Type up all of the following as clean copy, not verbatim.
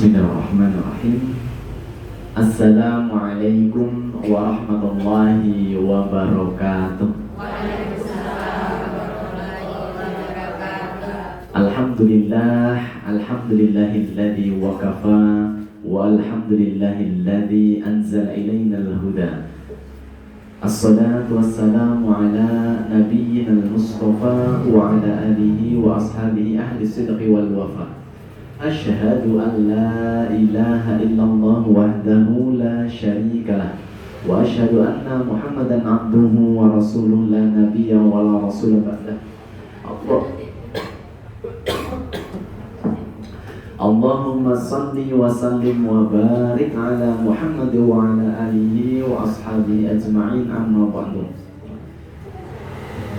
Bismillahirrahmanirrahim. Assalamualaikum warahmatullahi wabarakatuh. Alhamdulillahilladzi waqafa wa alhamdulillahilladzi anzala ilainal huda. Assalatu wassalamu ala nabiyyinal mustafa wa ala alihi wa ashabihi ahli sidqi wal wafa. Asyhadu an la ilaha illallah wahdahu la syarika lah wa asyhadu anna Muhammadan abduhu wa rasuluh la nabiyya wa la rasul ba'dah. Allahumma salli wa sallim wa barik ala Muhammad wa ala alihi wa ashabihi ajma'in, amma ba'du.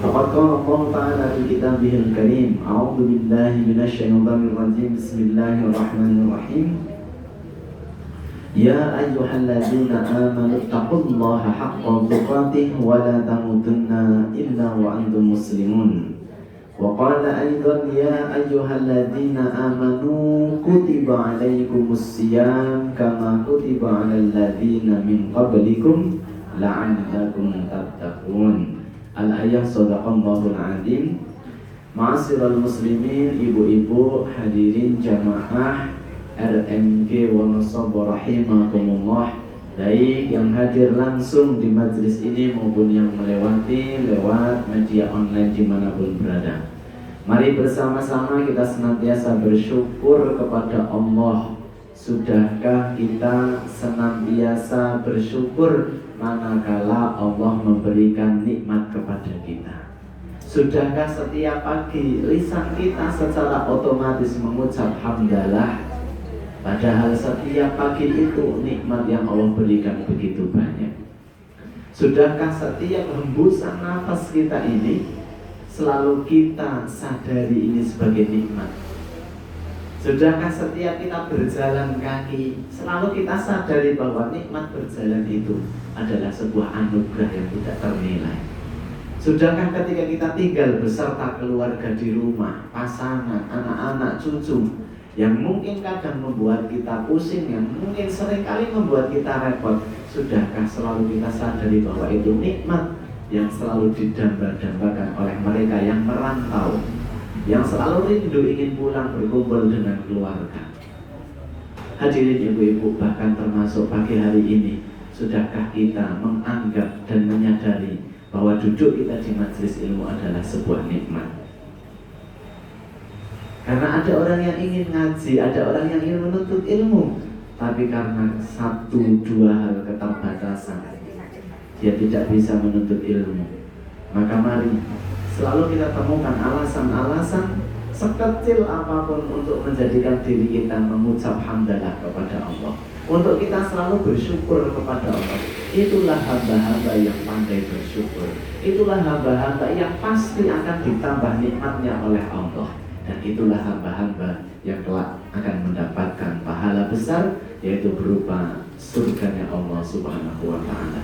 Faqad qala Allah ta'ala fi kitabihil karim, a'udzu billahi minasyaitonir rajim, bismillahirrahmanirrahim. Ya ayyuhalladzina amanu taqullaha haqqa tuqatih wa la tamutunna illa wa antum muslimun. Wa qala aidan ya ayyuhalladzina amanu kutiba alaikumus siyam kama kutiba alal ladzina min qablikum la'allakum tattaqun. Al-ayah sadaqallahul azim. Ma'asyiral muslimin, ibu-ibu, hadirin jamaah RMG Wonosobo rahimakumullah, baik yang hadir langsung di majelis ini maupun yang melewati lewat media online dimanapun berada. Mari bersama-sama kita senantiasa bersyukur kepada Allah. Sudahkah kita senantiasa bersyukur manakala Allah memberikan nikmat kepada kita? Sudahkah setiap pagi lisan kita secara otomatis mengucap hamdalah? Padahal setiap pagi itu nikmat yang Allah berikan begitu banyak. Sudahkah setiap hembusan nafas kita ini selalu kita sadari ini sebagai nikmat? Sudahkah setiap kita berjalan kaki selalu kita sadari bahwa nikmat berjalan itu adalah sebuah anugerah yang tidak ternilai? Sudahkah ketika kita tinggal beserta keluarga di rumah, pasangan, anak-anak, cucu, yang mungkin kadang membuat kita pusing, yang mungkin seringkali membuat kita repot, sudahkah selalu kita sadari bahwa itu nikmat yang selalu didamba-dambakan oleh mereka yang merantau, yang selalu rindu ingin pulang berkumpul dengan keluarga? Hadirin ibu-ibu, bahkan termasuk pagi hari ini, sudahkah kita menganggap dan menyadari bahwa duduk kita di majelis ilmu adalah sebuah nikmat? Karena ada orang yang ingin ngaji, ada orang yang ingin menuntut ilmu, tapi karena satu dua hal keterbatasan dia tidak bisa menuntut ilmu. Maka mari selalu kita temukan alasan-alasan sekecil apapun untuk menjadikan diri kita mengucap hamdalah kepada Allah, untuk kita selalu bersyukur kepada Allah. Itulah hamba-hamba yang pandai bersyukur. Itulah hamba-hamba yang pasti akan ditambah nikmatnya oleh Allah. Dan itulah hamba-hamba yang kelak akan mendapatkan pahala besar, yaitu berupa surganya Allah Subhanahu wa ta'ala.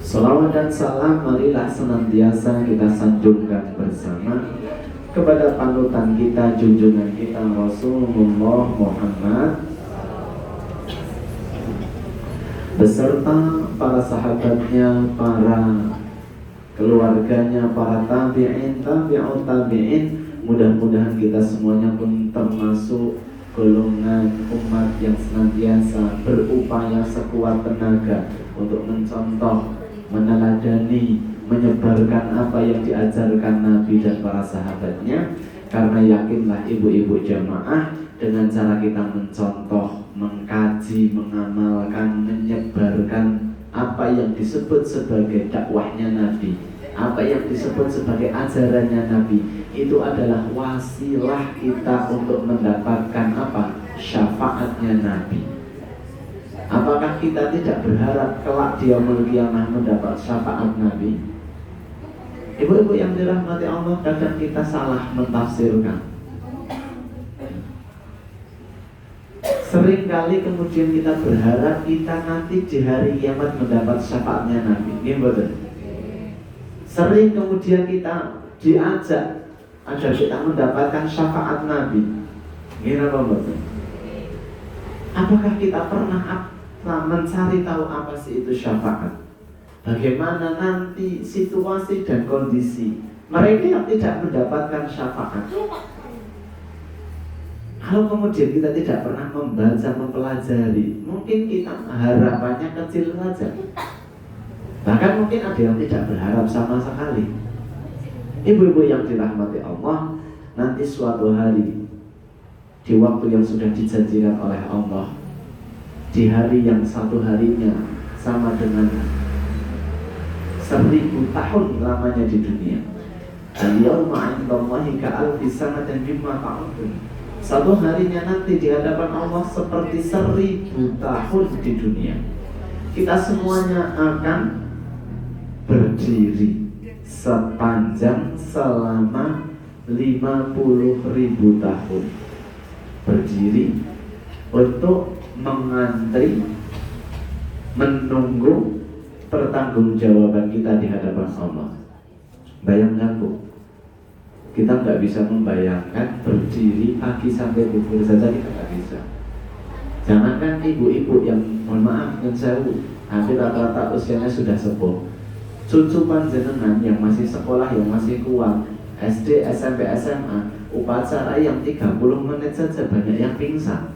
Salawat dan salam marilah senantiasa kita sanjungkan bersama kepada panutan kita, junjungan kita, Rasulullah Muhammad, beserta para sahabatnya, para keluarganya, para tabi'in, tabi'ut tabi'in. Mudah-mudahan kita semuanya pun termasuk golongan umat yang senantiasa berupaya sekuat tenaga untuk mencontoh, meneladani, menyebarkan apa yang diajarkan Nabi dan para sahabatnya. Karena yakinlah ibu-ibu jamaah, dengan cara kita mencontoh, mengkaji, mengamalkan, menyebarkan apa yang disebut sebagai dakwahnya Nabi, apa yang disebut sebagai ajarannya Nabi, itu adalah wasilah kita untuk mendapatkan apa? Syafaatnya Nabi. Apakah kita tidak berharap kelak di yaumul qiyamah mendapat syafaat Nabi? Ibu-ibu yang dirahmati Allah, kadang kita salah mentafsirkan. Seringkali kemudian kita berharap kita nanti di hari kiamat mendapat syafaatnya Nabi. Ini betul. Sering kemudian kita diajak agar kita mendapatkan syafaat Nabi. Ini apa betul? Apakah kita pernah mencari tahu apa sih itu syafaat? Bagaimana nanti situasi dan kondisi mereka yang tidak mendapatkan syafaat? Kalau kemudian kita tidak pernah membaca, mempelajari, mungkin kita harapannya kecil saja. Bahkan mungkin ada yang tidak berharap sama sekali. Ibu-ibu yang dirahmati Allah, nanti suatu hari di waktu yang sudah dijanjikan oleh Allah, di hari yang satu harinya sama dengan 1000 tahun lamanya di dunia. Al-yawma 'indallahi ka'alfi sanatin mimma ta'udun. Satu harinya nanti di hadapan Allah seperti 1000 tahun di dunia. Kita semuanya akan berdiri sepanjang selama 50.000 tahun. Berdiri untuk mengantri, menunggu pertanggungjawaban kita di hadapan Allah. Bayangkan Bu, kita nggak bisa membayangkan berdiri pagi sampai duhur saja, kita nggak bisa. Jangankan ibu-ibu yang mohon maaf yang sewu, hampir rata-rata usianya sudah sepuh. Cucu panjenengan yang masih sekolah, yang masih kuat, SD, SMP, SMA, upacara yang 30 menit saja banyak yang pingsan.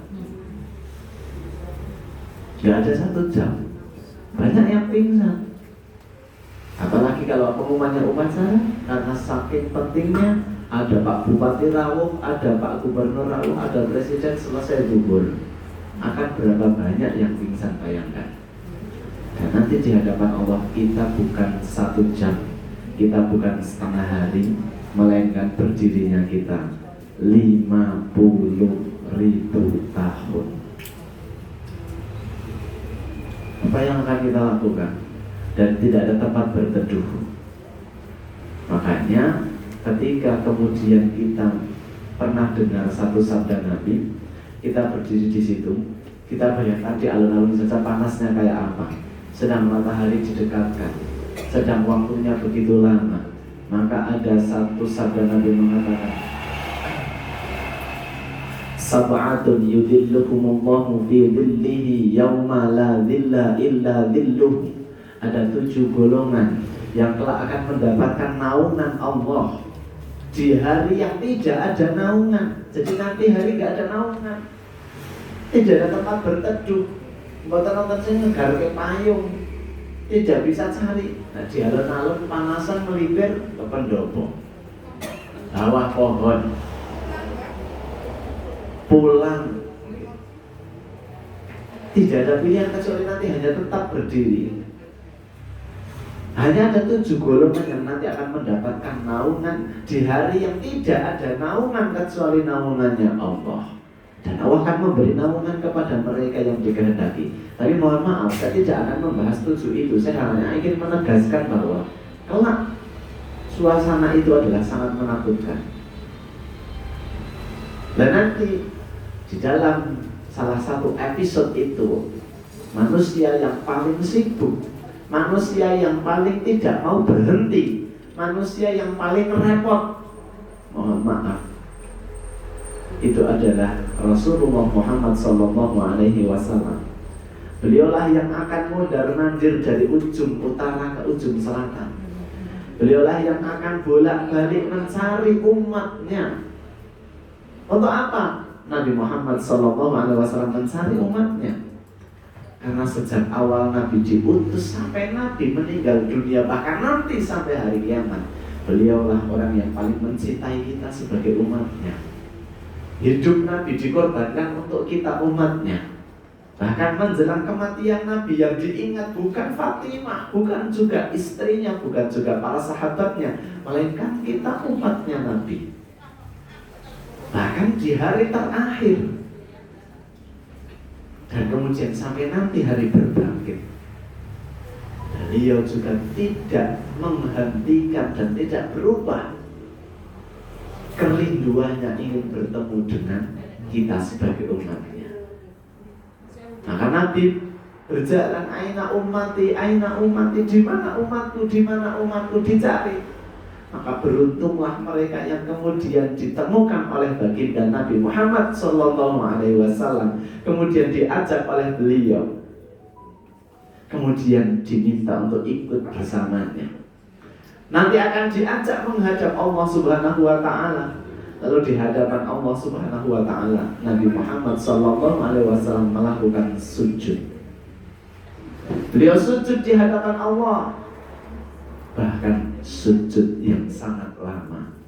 Nggak ada 1 jam, banyak yang pingsan. Apalagi kalau pengumumannya upacara, karena saking pentingnya, ada Pak Bupati rawuh, ada Pak Gubernur rawuh, ada Presiden, selesai duhur. Akan berapa banyak yang pingsan, bayangkan. Dan nanti di hadapan Allah kita bukan 1 jam, kita bukan setengah hari, melainkan berdirinya kita 50.000 tahun. Apa yang akan kita lakukan? Dan tidak ada tempat berteduh. Makanya ketika kemudian kita pernah dengar satu sabda Nabi, kita berdiri di situ, kita bayangkan di alun-alun saja panasnya kayak apa. Sedang matahari didekatkan, sedang waktunya begitu lama. Maka ada satu sabda Nabi mengatakan, sab'atun yudillukumullahu fi dhillihi yawma la dhilla illa dhilluh. Ada 7 golongan yang kelak akan mendapatkan naungan Allah di hari yang tidak ada naungan. Jadi nanti hari tidak ada naungan, tidak ada tempat berteduh. Mboten nonton sing ngegarke payung, tidak bisa cari. Nah, di alun-alun panasan melipir ke pendopo, bawah pohon, pulang. Tidak ada pilihan kecuali nanti hanya tetap berdiri. Hanya ada 7 golongan yang nanti akan mendapatkan naungan di hari yang tidak ada naungan kecuali naungannya Allah. Dan Allah akan memberi naungan kepada mereka yang dikehendaki. Tapi mohon maaf, saya tidak akan membahas 7 itu. Saya hanya ingin menegaskan bahwa kelak suasana itu adalah sangat menakutkan. Dan nanti di dalam salah satu episode itu, manusia yang paling sibuk, manusia yang paling tidak mau berhenti, manusia yang paling repot, mohon maaf, itu adalah Rasulullah Muhammad SAW. Beliaulah yang akan mondar-mandir dari ujung utara ke ujung selatan. Beliaulah yang akan bolak-balik mencari umatnya. Untuk apa? Nabi Muhammad SAW mencari umatnya. Karena sejak awal Nabi diutus sampai Nabi meninggal dunia, bahkan nanti sampai hari kiamat, beliaulah orang yang paling mencintai kita sebagai umatnya. Hidup Nabi dikorbankan untuk kita umatnya. Bahkan menjelang kematian Nabi yang diingat bukan Fatimah, bukan juga istrinya, bukan juga para sahabatnya, melainkan kita umatnya Nabi. Bahkan di hari terakhir, dan kemudian sampai nanti hari berbangkit, beliau juga tidak menghentikan dan tidak berubah kerinduannya ingin bertemu dengan kita sebagai umatnya. Maka Nabi berjalan, aina ummati, di mana umatku, di mana umatku, dicari. Maka beruntunglah mereka yang kemudian ditemukan oleh baginda Nabi Muhammad SAW, kemudian diajak oleh beliau, kemudian diminta untuk ikut bersamanya. Nanti akan diajak menghadap Allah Subhanahu wa Ta'ala. Lalu di hadapan Allah Subhanahu wa Ta'ala, Nabi Muhammad SAW melakukan sujud. Beliau sujud di hadapan Allah, bahkan sujud yang sangat lama,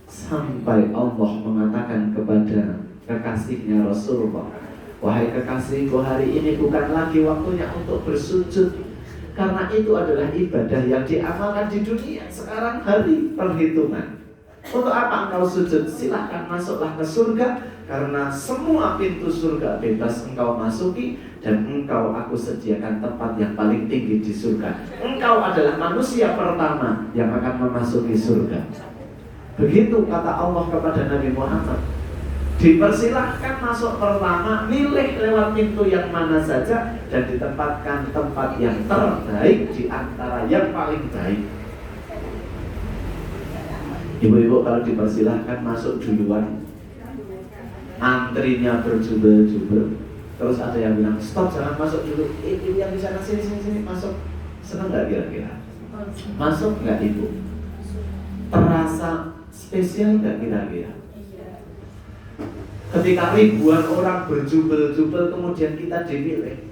sampai Allah mengatakan kepada kekasihnya Rasulullah, wahai kekasihku, hari ini bukan lagi waktunya untuk bersujud, karena itu adalah ibadah yang diamalkan di dunia. Sekarang hari perhitungan. Untuk apa engkau sujud? Silahkan masuklah ke surga, karena semua pintu surga bebas engkau masuki, dan engkau aku sediakan tempat yang paling tinggi di surga. Engkau adalah manusia pertama yang akan memasuki surga. Begitu kata Allah kepada Nabi Muhammad. Dipersilahkan masuk pertama, milih lewat pintu yang mana saja, dan ditempatkan tempat yang terbaik di antara yang paling baik. Ibu-ibu kalau dipersilahkan masuk duluan, antrinya berjubel-jubel, terus ada yang bilang stop, jangan masuk dulu. Ibu yang di sana, sini masuk. Senang nggak kira-kira? Masuk nggak ibu? Terasa spesial nggak kira-kira? Ketika ribuan orang berjubel-jubel kemudian kita dipilih,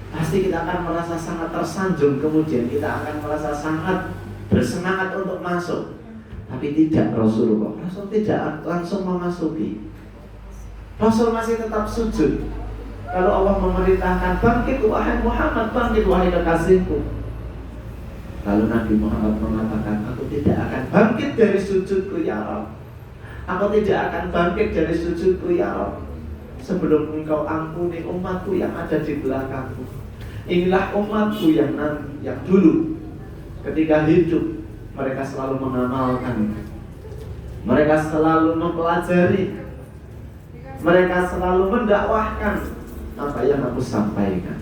pasti kita akan merasa sangat tersanjung, kemudian kita akan merasa sangat bersemangat untuk masuk. Tapi tidak Rasulullah. Rasul tidak langsung memasuki. Rasul masih tetap sujud. Kalau Allah memerintahkan, bangkit wahai Muhammad, bangkit wahai kekasihku. Lalu Nabi Muhammad mengatakan, aku tidak akan bangkit dari sujudku ya Rabb. Aku tidak akan bangkit dari sujudku ya Rabb sebelum engkau ampuni umatku yang ada di belakangku. Inilah umatku yang dulu ketika hidup mereka selalu mengamalkan, mereka selalu mempelajari, mereka selalu mendakwahkan apa yang aku sampaikan.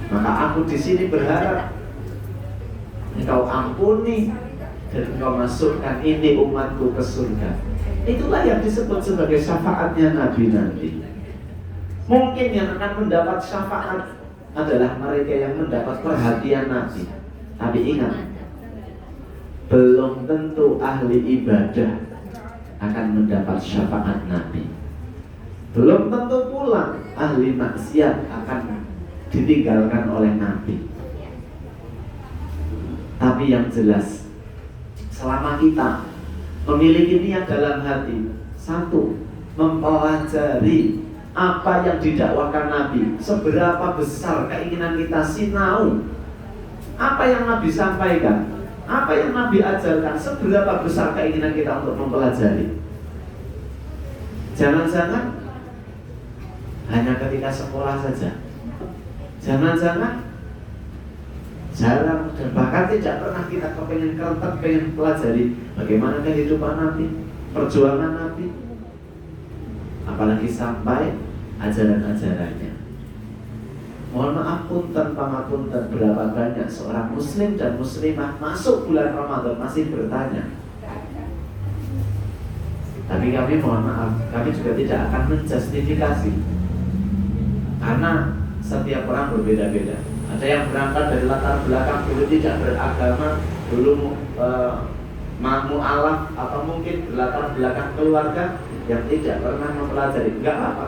Maka aku di sini berharap engkau ampuni dan engkau masukkan ini umatku ke surga. Itulah yang disebut sebagai syafaatnya Nabi nanti. Mungkin yang akan mendapat syafaat adalah mereka yang mendapat perhatian Nabi. Tapi ingat, belum tentu ahli ibadah akan mendapat syafaat Nabi. Belum tentu pula ahli maksiat akan ditinggalkan oleh Nabi. Tapi yang jelas, selama kita memiliki niat dalam hati, satu, mempelajari apa yang didakwakan Nabi, seberapa besar keinginan kita sinau apa yang Nabi sampaikan, apa yang Nabi ajarkan, seberapa besar keinginan kita untuk mempelajari. Jangan-jangan hanya ketika sekolah saja. Jangan-jangan jarang dan bahkan tidak pernah kita kepengen kerentak, pengen pelajari bagaimana kehidupan Nabi, perjuangan Nabi, apalagi sampai ajaran-ajarannya. Mohon maaf punten, pangapunten, berapa banyak seorang muslim dan muslimah masuk bulan Ramadan masih bertanya. Tapi kami mohon maaf, kami juga tidak akan menjustifikasi, karena setiap orang berbeda-beda. Ada yang berangkat dari latar belakang dulu tidak beragama, dulu mu'alaf, atau mungkin berlatar belakang keluarga yang tidak pernah mempelajari. Enggak apa-apa.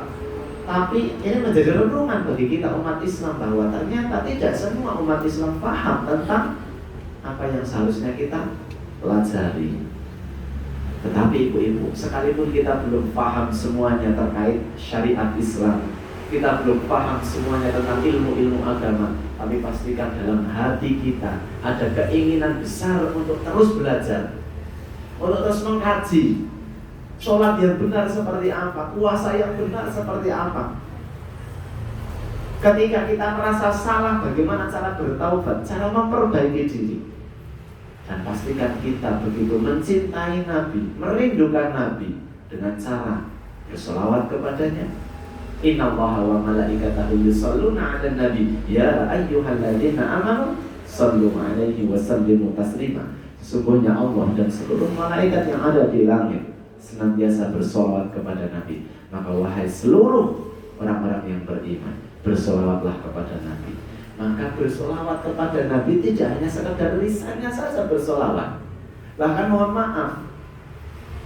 Tapi ini menjadi renungan bagi kita umat Islam, bahwa ternyata tidak semua umat Islam paham tentang apa yang seharusnya kita pelajari. Tetapi ibu-ibu, sekalipun kita belum paham semuanya terkait syariat Islam, kita belum paham semuanya tentang ilmu-ilmu agama, tapi pastikan dalam hati kita ada keinginan besar untuk terus belajar, untuk terus mengkaji. Sholat yang benar seperti apa, puasa yang benar seperti apa. Ketika kita merasa salah, bagaimana cara bertaubat, cara memperbaiki diri. Dan pastikan kita begitu mencintai Nabi, merindukan Nabi, dengan cara berselawat kepadanya. Innallaha wa malaikatahu yusholluna 'alan nabi ya ayyuhalladzina amanu shallu 'alaihi wa sallimu taslima. Sungguhnya Allah dan seluruh malaikat yang ada di langit senantiasa bersolawat kepada Nabi. Maka wahai seluruh orang-orang yang beriman, bersolawatlah kepada Nabi. Maka bersolawat kepada Nabi tidak hanya sekedar lisannya saja bersolawat. Bahkan mohon maaf,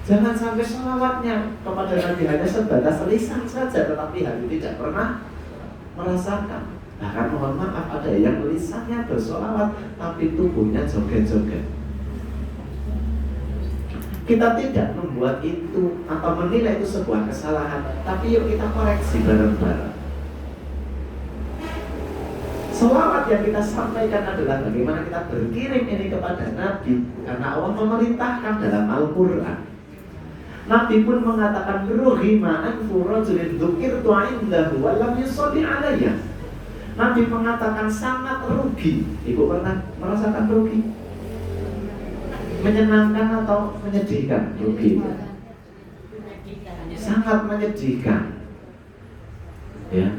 jangan sampai solawatnya kepada Nabi hanya sebatas lisan saja, tetapi hati tidak pernah merasakan. Bahkan mohon maaf, ada yang lisannya bersolawat tapi tubuhnya joget-joget. Kita tidak membuat itu atau menilai itu sebuah kesalahan, tapi yuk kita koreksi bareng-bareng. Selawat yang kita sampaikan adalah bagaimana kita berkirim ini kepada Nabi, karena Allah memerintahkan dalam Al-Quran. Nabi pun mengatakan, ruhima anfu rajulin dzukirtu indahu wa lam yusalli alayya. Nabi mengatakan sangat rugi. Ibu pernah merasakan rugi? Menyenangkan atau menyedihkan? Rugi. Sangat menyedihkan. Ya.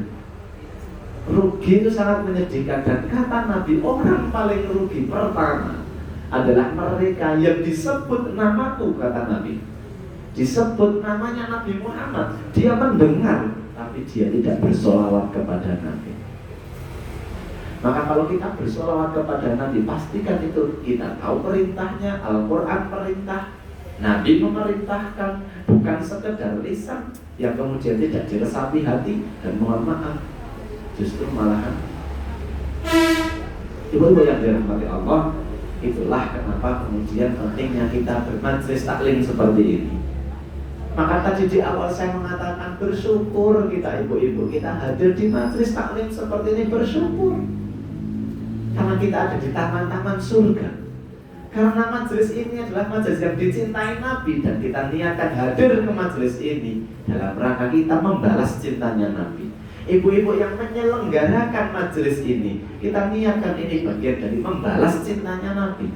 Rugi itu sangat menyedihkan. Dan kata Nabi, orang paling rugi pertama adalah mereka yang disebut namaku, kata Nabi. Disebut namanya Nabi Muhammad, dia mendengar tapi dia tidak bersolawat kepada Nabi. Maka kalau kita bersolawat kepada Nabi, pastikan itu kita tahu perintahnya. Al-Quran perintah, Nabi memerintahkan, bukan sekedar lisan yang kemudian tidak diresapi hati. Dan mohon maaf, justru malahan ibu-ibu yang dirahmati Allah, itulah kenapa kemudian pentingnya kita bermajlis taklim seperti ini. Maka tadi di awal saya mengatakan bersyukur kita ibu-ibu, kita hadir di majlis taklim seperti ini, bersyukur. Karena kita ada di taman-taman surga. Karena majelis ini adalah majelis yang dicintai Nabi, dan kita niatkan hadir ke majelis ini dalam rangka kita membalas cintanya Nabi. Ibu-ibu yang menyelenggarakan majelis ini, kita niatkan ini bagian dari membalas cintanya Nabi.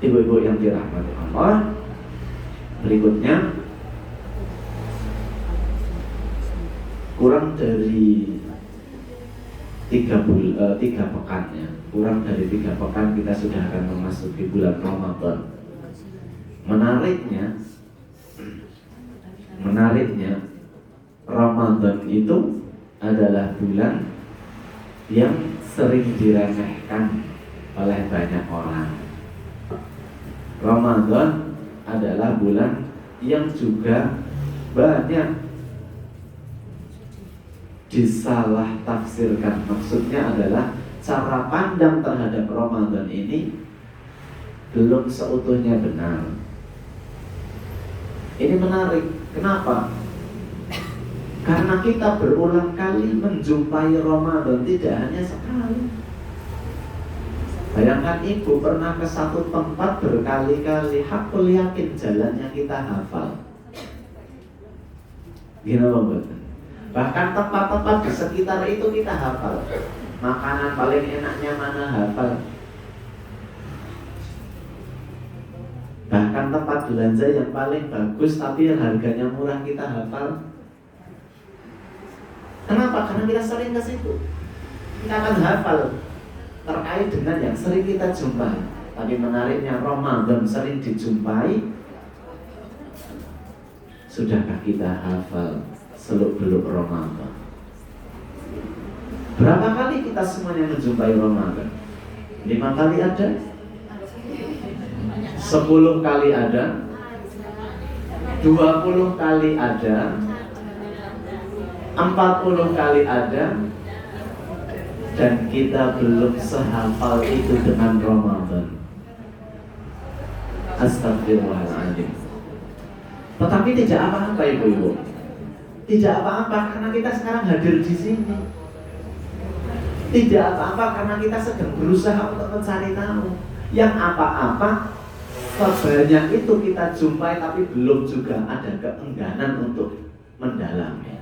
Ibu-ibu yang dirahmati Allah, berikutnya kurang dari 3 pekan ya. Kurang dari 3 pekan kita sudah akan memasuki bulan Ramadan. Menariknya Ramadan itu adalah bulan yang sering diremehkan oleh banyak orang. Ramadan adalah bulan yang juga banyak disalah tafsirkan. Maksudnya adalah cara pandang terhadap Ramadan ini belum seutuhnya benar. Ini menarik. Kenapa? Karena kita berulang kali menjumpai Ramadan, tidak hanya sekali. Bayangkan ibu pernah ke satu tempat berkali-kali, hakul yakin jalannya kita hafal. Gimana Mbak? Bahkan tempat-tempat di sekitar itu kita hafal. Makanan paling enaknya mana hafal. Bahkan tempat belanja yang paling bagus tapi yang harganya murah kita hafal. Kenapa? Karena kita sering ke situ. Kita akan hafal terkait dengan yang sering kita jumpai. Tapi menariknya Ramadan sering dijumpai. Sudahkah kita hafal seluk-beluk Ramadan? Berapa kali kita semuanya menjumpai Ramadan? 5 kali ada? 10 kali ada? 20 kali ada? 40 kali ada? Dan kita belum sehafal itu dengan Ramadan. Astagfirullahaladzim. Tetapi tidak apa-apa ibu-ibu. Tidak apa-apa karena kita sekarang hadir di sini. Tidak apa-apa karena kita sedang berusaha untuk mencari tahu. Yang apa-apa sebanyak itu kita jumpai tapi belum juga ada keengganan untuk mendalami.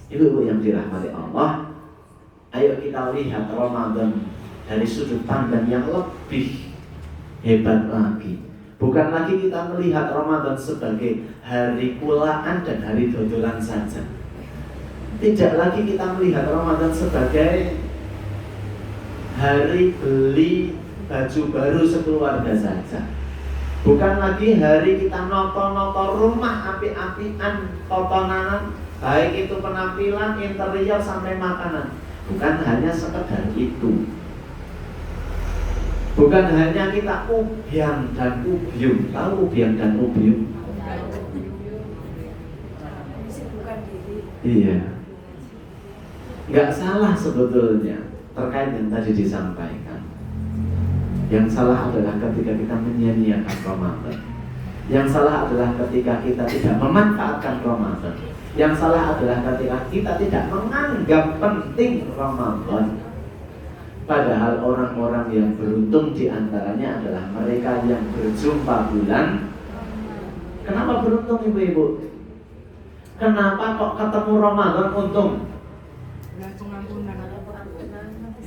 Ibu-ibu yang dirahmati Allah, ayo kita lihat Ramadan dari sudut pandang yang lebih hebat lagi. Bukan lagi kita melihat Ramadan sebagai hari kulaan dan hari dodolan saja. Tidak lagi kita melihat Ramadan sebagai hari beli baju baru sekeluarga saja. Bukan lagi hari kita noto-noto rumah api-apian, totonanan, baik itu penampilan, interior sampai makanan. Bukan hanya sekedar itu. Bukan hanya kita ubiang dan ubium. Tahu ubiang dan ubium? Iya. Nggak salah sebetulnya terkait yang tadi disampaikan. Yang salah adalah ketika kita menyia-nyiakan Ramadan. Yang salah adalah ketika kita tidak memanfaatkan Ramadan. Yang salah adalah ketika kita tidak menganggap penting Ramadan. Padahal orang-orang yang beruntung diantaranya adalah mereka yang berjumpa bulan. Kenapa beruntung ibu-ibu? Kenapa kok ketemu Ramadan untung?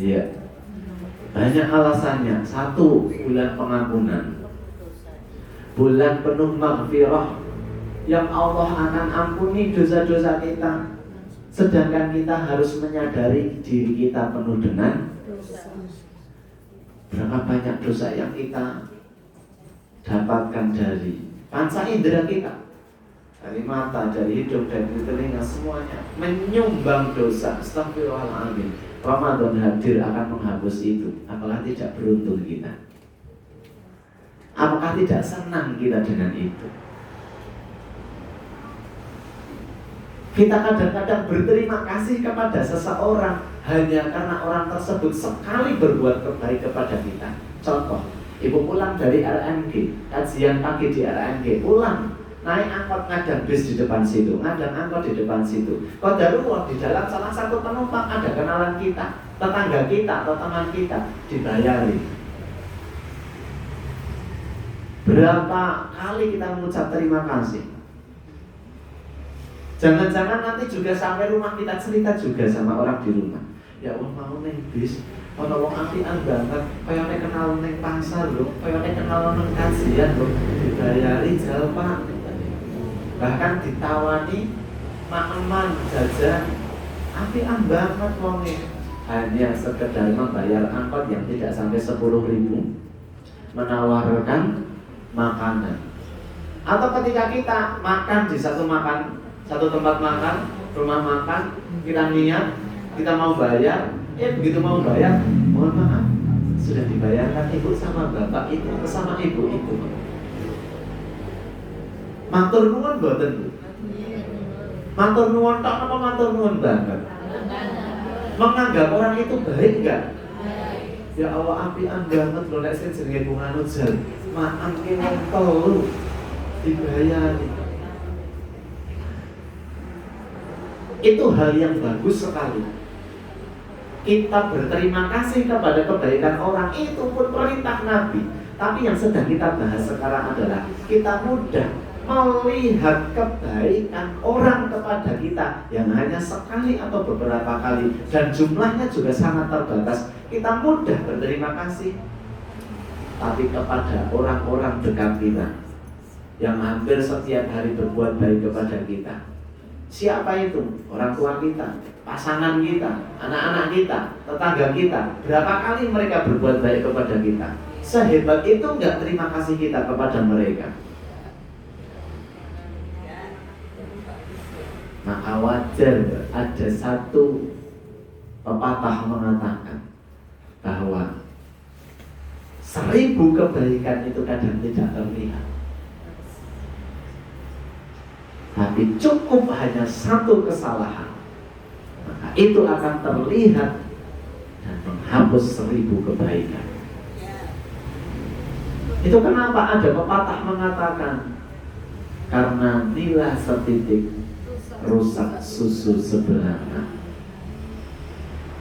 Iya, banyak alasannya. Satu, bulan pengampunan, bulan penuh maghfirah, yang Allah akan ampuni dosa-dosa kita. Sedangkan kita harus menyadari diri kita penuh dengan berapa banyak dosa yang kita dapatkan dari panca indera kita, dari mata, dari hidung, dari telinga, semuanya menyumbang dosa. Astagfirullahaladzim. Ramadan hadir akan menghapus itu. Apakah tidak beruntung kita? Apakah tidak senang kita dengan itu? Kita kadang-kadang berterima kasih kepada seseorang hanya karena orang tersebut sekali berbuat baik kepada kita. Contoh, ibu pulang dari RMG, kajian pagi di RMG, pulang naik angkot, ngadang bis di depan situ, ngadang angkot di depan situ. Qadarullah di dalam salah satu penumpang ada kenalan kita, tetangga kita atau teman kita, dibayari. Berapa kali kita mengucap terima kasih? Jangan-jangan nanti juga sampai rumah kita cerita juga sama orang di rumah. Ya Allah, mau neng bis, ono wong apian banget, kaya nek kenal neng pasar lho, kaya nek kenal neng kajian lho, dibayari jauh Pak. Bahkan ditawani makan jajan, apian banget wongnya. Hanya sekedar membayar angkot yang tidak sampai 10.000, menawarkan makanan. Atau ketika kita makan di satu tempat makan, rumah makan, kita niat, kita mau bayar, begitu mau bayar, mohon maaf, sudah dibayarkan ibu sama bapak itu, sama ibu itu. Matur nuwun mboten? Matur nuwun tok apa matur nuwun banget? Menganggap orang itu baik enggak? Ya Allah, apian banget lho nek sing jenenge bunga nujal. Maaf ki wong telu dibayari. Itu hal yang bagus sekali. Kita berterima kasih kepada kebaikan orang, itu pun perintah Nabi. Tapi yang sedang kita bahas sekarang adalah kita mudah melihat kebaikan orang kepada kita yang hanya sekali atau beberapa kali, dan jumlahnya juga sangat terbatas. Kita mudah berterima kasih. Tapi kepada orang-orang dekat kita yang hampir setiap hari berbuat baik kepada kita, siapa itu? Orang tua kita, pasangan kita, anak-anak kita, tetangga kita. Berapa kali mereka berbuat baik kepada kita? Sehebat itu enggak terima kasih kita kepada mereka? Maka wajar ada satu pepatah mengatakan bahwa 1000 kebaikan itu kadang tidak terlihat, tapi cukup hanya satu kesalahan, maka itu akan terlihat dan menghapus 1000 kebaikan. Itu kenapa ada pepatah mengatakan, karena nila setitik rusak susu sebelah.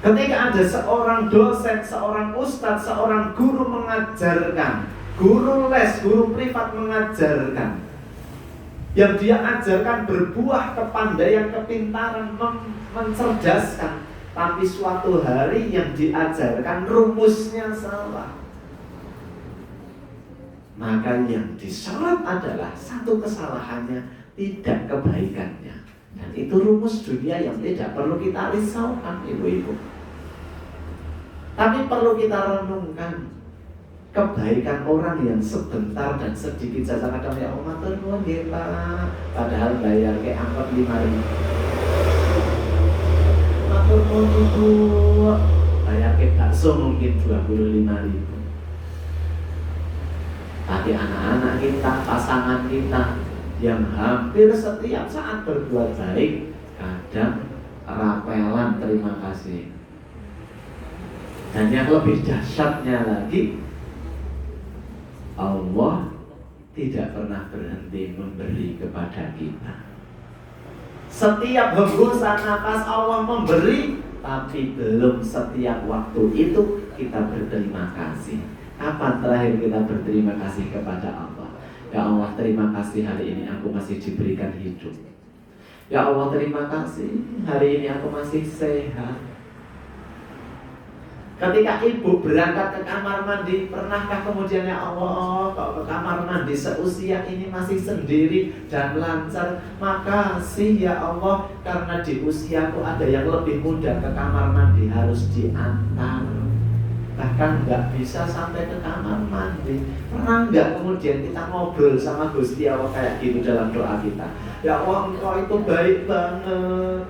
Ketika ada seorang dosen, seorang ustadz, seorang guru mengajarkan, guru les, guru privat mengajarkan, yang dia ajarkan berbuah kepandaian, kepintaran, mencerdaskan, tapi suatu hari yang diajarkan rumusnya salah, maka yang disorot adalah satu kesalahannya, tidak kebaikannya. Dan itu rumus dunia yang tidak perlu kita risaukan, ibu-ibu. Tapi perlu kita renungkan. kebaikan orang yang sebentar dan sedikit saja. Kadang ya Allah matur nuwun nggih Pak, padahal bayar ke angkot 5.000. Matur nuwun Ibu, bayar ke bakso mungkin 25.000. Tapi anak-anak kita, pasangan kita yang hampir setiap saat berbuat baik, kadang rapelan terima kasih. Dan yang lebih dahsyatnya lagi, Allah tidak pernah berhenti memberi kepada kita. Setiap hembusan nafas Allah memberi, tapi belum setiap waktu itu kita berterima kasih. Kapan terakhir kita berterima kasih kepada Allah? Ya Allah, terima kasih hari ini aku masih diberikan hidup. Ya Allah, terima kasih hari ini aku masih sehat. Ketika ibu berangkat ke kamar mandi, pernahkah kemudian ya Allah, kok ke kamar mandi seusia ini masih sendiri dan lancar? Makasih ya Allah, karena di usiaku ada yang lebih muda ke kamar mandi harus diantar, bahkan nggak bisa sampai ke kamar mandi. Pernah nggak kemudian kita ngobrol sama Gusti Allah kayak gitu dalam doa kita? Ya Allah, Engkau itu baik banget.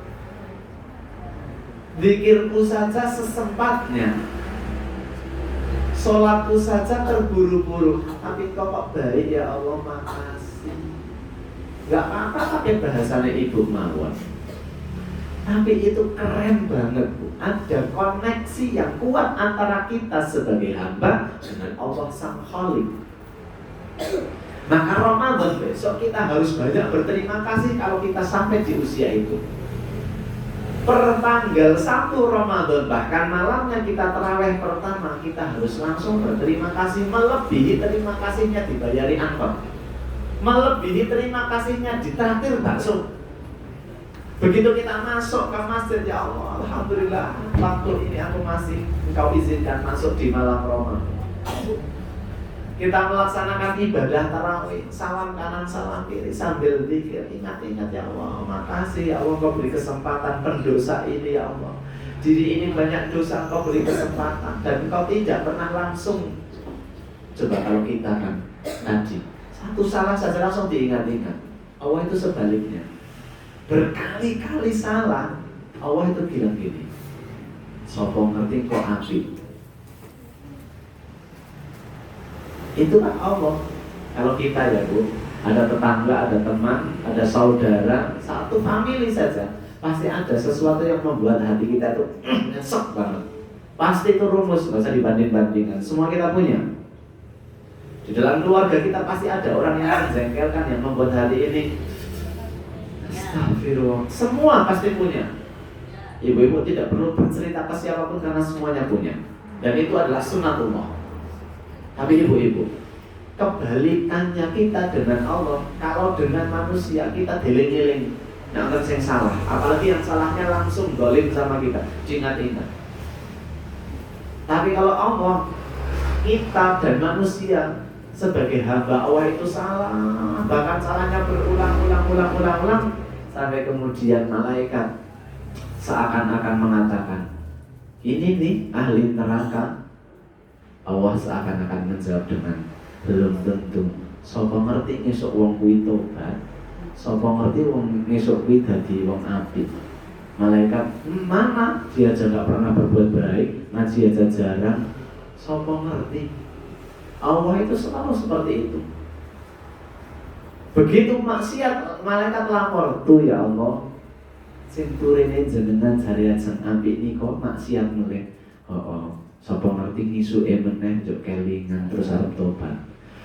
Zikirku saja sesempatnya, sholatku saja terburu-buru, tapi kok baik ya Allah, makasih. Gak apa-apa pakai bahasanya ibu mawon, tapi itu keren banget Bu. Ada koneksi yang kuat antara kita sebagai hamba dengan Allah Sang Khalik. Maka Ramadan besok kita harus banyak berterima kasih kalau kita sampai di usia itu. Per tanggal 1 Ramadan, bahkan malamnya kita tarawih pertama, kita harus langsung berterima kasih, melebihi terima kasihnya dibayari angkot, melebihi terima kasihnya ditraktir bakso. Begitu kita masuk ke masjid, ya Allah, alhamdulillah waktu ini aku masih Engkau izinkan masuk di malam Ramadan. Kita melaksanakan ibadah tarawih, salam kanan salam kiri sambil zikir, ingat-ingat ya Allah, makasih ya Allah, Kau beri kesempatan pendosa ini ya Allah. Diri ini banyak dosa, Kau beri kesempatan dan Kau tidak pernah langsung. Coba kalau kita kan tadi satu salah saja langsung diingat-ingat. Allah itu sebaliknya, berkali-kali salah. Allah itu bilang gini, sopo ngerti kok apik. Itulah Allah. Kalau kita ya Bu, ada tetangga, ada teman, ada saudara, satu famili saja, pasti ada sesuatu yang membuat hati kita tuh nyesek banget. Pasti itu rumus, gak usah dibanding-bandingkan. Semua kita punya. Di dalam keluarga kita pasti ada orang yang menjengkelkan, yang membuat hati ini astagfirullah. Semua pasti punya. Ibu-ibu tidak perlu bercerita ke siapapun karena semuanya punya. Dan itu adalah sunatullah. Tapi ibu-ibu, kebalikannya kita dengan Allah. Kalau dengan manusia kita deling-deling, nggak ngerti yang salah. Apalagi yang salahnya langsung dolim sama kita, ingat-ingat. Tapi kalau Allah, kita dan manusia sebagai hamba Allah itu salah, bahkan salahnya berulang-ulang sampai kemudian malaikat seakan-akan mengatakan, ini nih ahli neraka. Allah seakan-akan menjawab dengan belum tentu. Sapa ngerti ngesuk wong kuwi tobat, sapa ngerti wong ngesuk kuwi dadi wong apik. Malaikat mana dia aja gak pernah berbuat baik, ngaji aja jarang. Sapa ngerti? Allah itu selalu seperti itu. Begitu maksiat, malaikat lapor, tuh ya Allah, sing turine jenengan jare ajeng apik nika maksiat mulih. Sapa ngerti ngisuke meneh njuk kelingan terus arep tobat.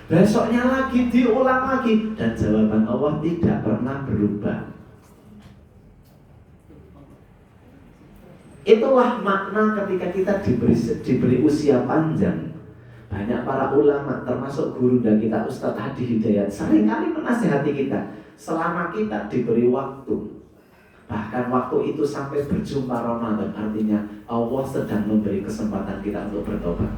Besoknya lagi diulang lagi dan jawaban Allah tidak pernah berubah. Itulah makna ketika kita diberi usia panjang. Banyak para ulama termasuk guru dan kita Ustadz Hadi Hidayat seringkali menasihati kita selama kita diberi waktu. Bahkan waktu itu sampai berjumpa Ramadan, artinya Allah sedang memberi kesempatan kita untuk bertobat.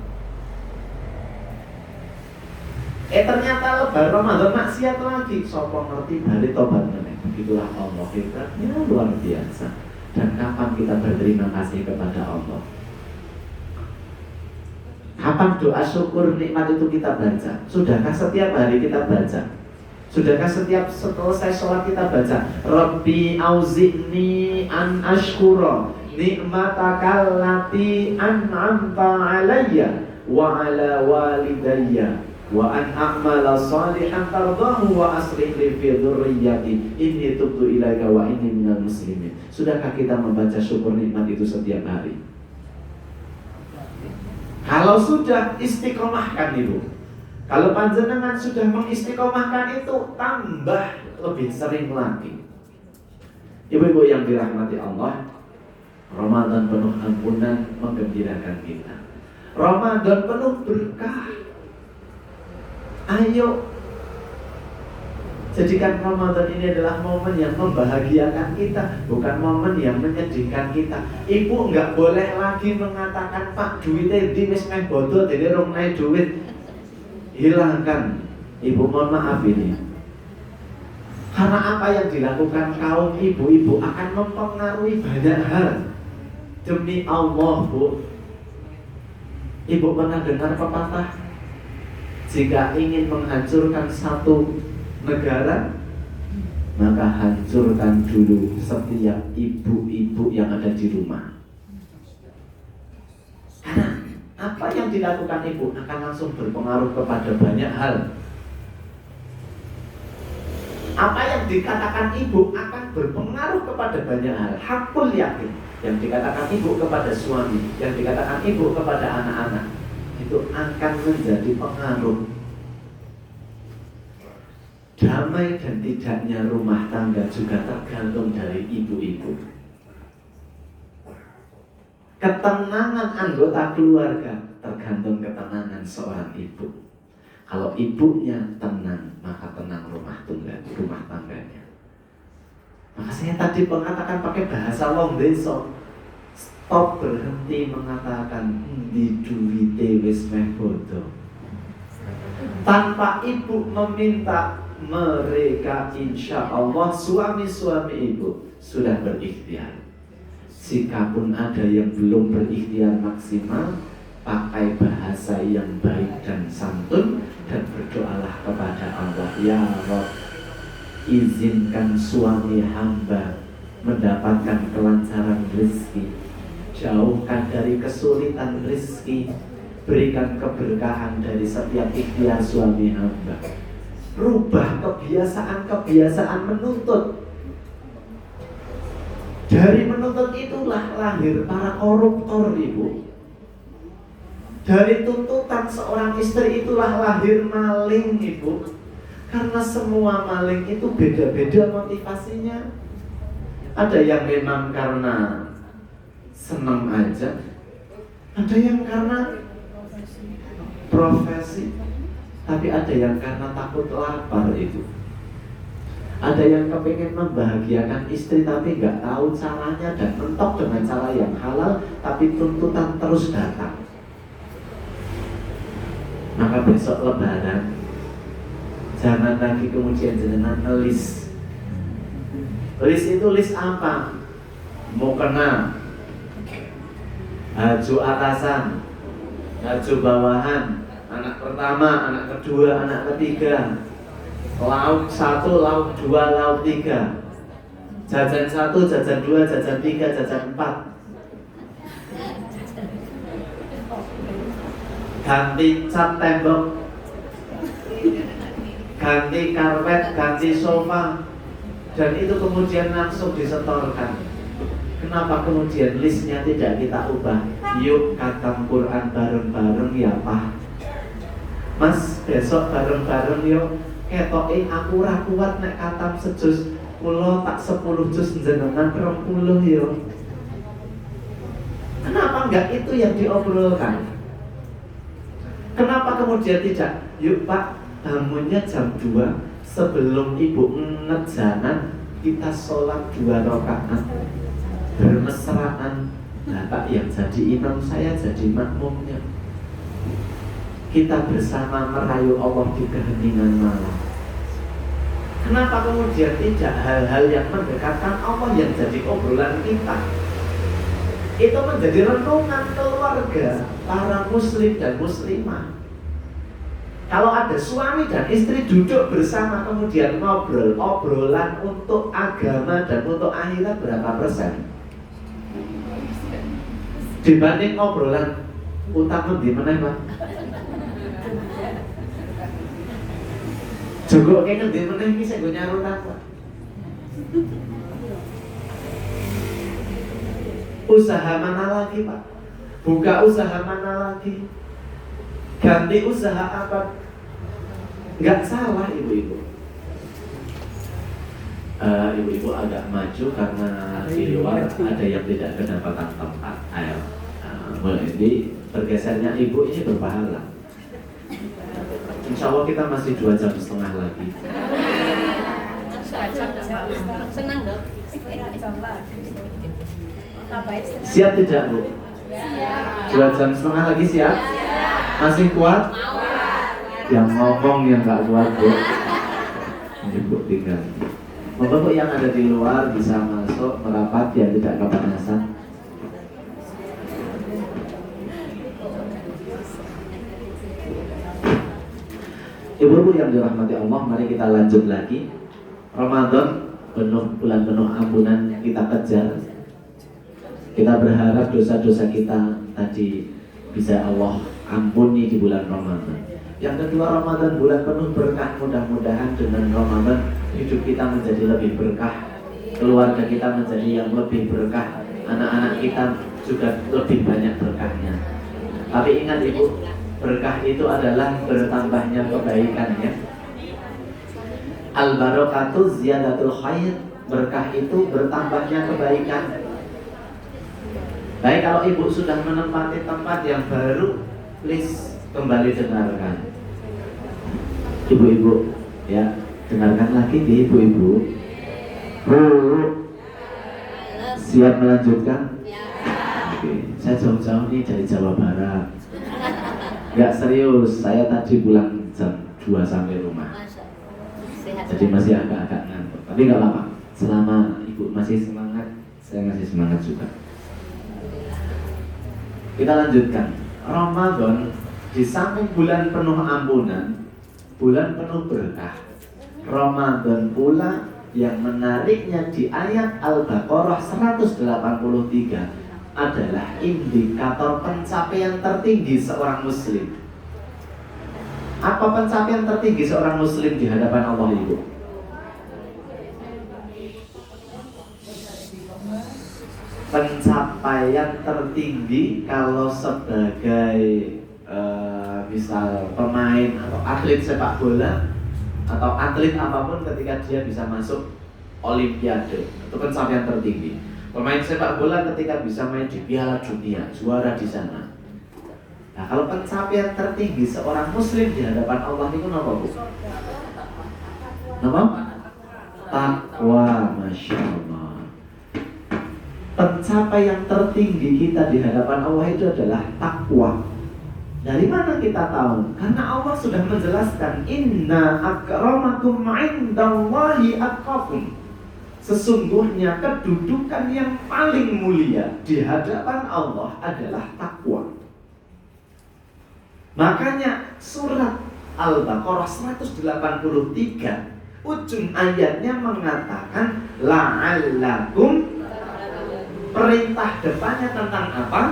Ternyata lebar Ramadan maksiat lagi, sopo ngerti balik tobat meneh. Begitulah Allah, hebatnya luar biasa. Dan kapan kita berterima kasih kepada Allah? Kapan doa syukur nikmat itu kita baca? Sudahkah setiap hari kita baca? Sudahkah setiap selesai sholat kita baca Rabbi auzi'ni an ashkura ni'mataka allati an'amta alayya wa ala walidayya wa an a'mala salihan tardahu wa aslih li fi dhurriyyati inni tubtu ilaika wa inni minal muslimin. Sudahkah kita membaca syukur nikmat itu setiap hari? Kalau sudah, istiqomahkan itu. Kalau panjenengan sudah mengistiqomahkan itu, tambah lebih sering lagi. Ibu-ibu yang dirahmati Allah, Ramadan penuh ampunan menggembirakan kita. Ramadan penuh berkah. Ayo, jadikan Ramadan ini adalah momen yang membahagiakan kita, bukan momen yang menyedihkan kita. Ibu nggak boleh lagi mengatakan Pak duitnya di wis meh bodoh, jadi rong naik duit. Hilangkan. Ibu mohon maaf ini. Karena apa yang dilakukan kaum ibu-ibu akan mempengaruhi banyak hal. Demi Allah, Bu. Ibu pernah dengar pepatah? Jika ingin menghancurkan satu negara, maka hancurkan dulu setiap ibu-ibu yang ada di rumah. Karena apa yang dilakukan ibu akan langsung berpengaruh kepada banyak hal. Apa yang dikatakan ibu akan berpengaruh kepada banyak hal. Hakul yakin. Yang dikatakan ibu kepada suami, yang dikatakan ibu kepada anak-anak, itu akan menjadi pengaruh. Damai dan tidaknya rumah tangga juga tergantung dari ibu-ibu. Ketenangan anggota keluarga tergantung ketenangan seorang ibu. Kalau ibunya tenang, maka tenang rumah tangganya. Maka saya tadi mengatakan pakai bahasa wong desa. Stop, berhenti mengatakan di duwite wis meh bodoh. Tanpa ibu meminta, mereka insya Allah suami-suami ibu sudah berikhtiar. Jika pun ada yang belum berikhtiar maksimal, pakai bahasa yang baik dan santun dan berdoalah kepada Allah, ya Rabb, izinkan suami hamba mendapatkan kelancaran rezeki, jauhkan dari kesulitan rezeki, berikan keberkahan dari setiap ikhtiar suami hamba. Rubah kebiasaan-kebiasaan menuntut. Dari menuntut itulah lahir para koruptor, ibu. Dari tuntutan seorang istri itulah lahir maling, ibu. Karena semua maling itu beda-beda motivasinya. Ada yang memang karena senang aja, ada yang karena profesi, tapi ada yang karena takut lapar itu. Ada yang kepingin membahagiakan istri tapi nggak tahu caranya dan mentok dengan cara yang halal, tapi tuntutan terus datang. Maka besok Lebaran, jangan lagi kemudian jenengan ngelis. List itu list apa? Mau kena baju atasan, baju bawahan, anak pertama, anak kedua, anak ketiga, lauk 1, lauk 2, lauk 3, jajan 1, jajan 2, jajan 3, jajan 4, ganti cat tembok, ganti karpet, ganti sofa, dan itu kemudian langsung disetorkan. Kenapa kemudian listnya tidak kita ubah? Yuk khatam Quran bareng-bareng ya Pak. Mas, besok bareng-bareng yuk. Ketoke aku ora kuat nek khatam sejus. Kula tak 10 juz jenengan 20 yuk. Kenapa enggak itu yang diobrolkan? Kenapa kemudian tidak? Yuk Pak, bangunnya jam 2 sebelum ibu ngejanan, kita sholat 2 rakaat bermesraan. Bapak yang jadi imam, saya jadi makmumnya. Kita bersama merayu Allah di keheningan malam. Kenapa kemudian tidak hal-hal yang mendekatkan Allah yang jadi obrolan kita? Itu menjadi renungan keluarga para muslim dan muslimah. Kalau ada suami dan istri duduk bersama kemudian ngobrol, obrolan untuk agama dan untuk akhirat berapa persen? Dibanding obrolan utang di mana, Pak? Jogok kayak ngendi meneh iki sing go nyarut aku. Usaha mana lagi, Pak? Buka usaha mana lagi? Ganti usaha apa? Nggak salah ibu-ibu. Ibu-ibu agak maju karena di luar ada yang tidak kedapatan tempat. Ayo, jadi bergesernya ibu ini berpahala. Insya Allah kita masih 2 jam setengah lagi. Senang dong. Siap tidak, Bu? Siap. 2 jam setengah lagi siap? Masih kuat? Yang ngomong yang nggak kuat, Bu. Ibu tinggal. Bapak yang ada di luar bisa masuk merapat ya, tidak kepanasan. Ibu-ibu yang dirahmati Allah, mari kita lanjut lagi. Ramadan penuh, bulan penuh ampunan kita kejar. Kita berharap dosa-dosa kita tadi bisa Allah ampuni di bulan Ramadan. Yang kedua, Ramadan bulan penuh berkah. Mudah-mudahan dengan Ramadan hidup kita menjadi lebih berkah, keluarga kita menjadi yang lebih berkah, anak-anak kita juga lebih banyak berkahnya. Tapi ingat ibu, berkah itu adalah bertambahnya kebaikan ya. Al-barakatu ziyadatul khair. Berkah itu bertambahnya kebaikan. Baik, kalau ibu sudah menempati tempat yang baru, please kembali dengarkan. Ibu-ibu ya, dengarkan lagi di ibu-ibu. Bu, siap melanjutkan? Oke, saya jauh-jauh nih dari Jawa Barat. Gak serius, saya tadi pulang jam 2 sampai rumah. Jadi masih agak-agak ngantuk. Tapi gak apa-apa, selama ibu masih semangat, saya masih semangat juga. Kita lanjutkan. Ramadan di samping bulan penuh ampunan, bulan penuh berkah, Ramadan pula yang menariknya di ayat Al-Baqarah 183 adalah indikator pencapaian tertinggi seorang muslim. Apa pencapaian tertinggi seorang muslim di hadapan Allah itu? Pencapaian tertinggi kalau sebagai misal pemain atau atlet sepak bola atau atlet apapun, ketika dia bisa masuk Olimpiade, itu pencapaian tertinggi. Pemain sepak bola ketika bisa main di Piala Dunia, juara di sana. Nah, kalau pencapaian tertinggi seorang muslim di hadapan Allah itu apa, Bu? Apa? Takwa, Masya Allah. Pencapaian tertinggi kita di hadapan Allah itu adalah takwa. Dari mana kita tahu? Karena Allah sudah menjelaskan, Inna akramakum indallahi atqakum. Sesungguhnya kedudukan yang paling mulia di hadapan Allah adalah takwa. Makanya surat Al-Baqarah 183 ujung ayatnya mengatakan la'allakum, perintah depannya tentang apa?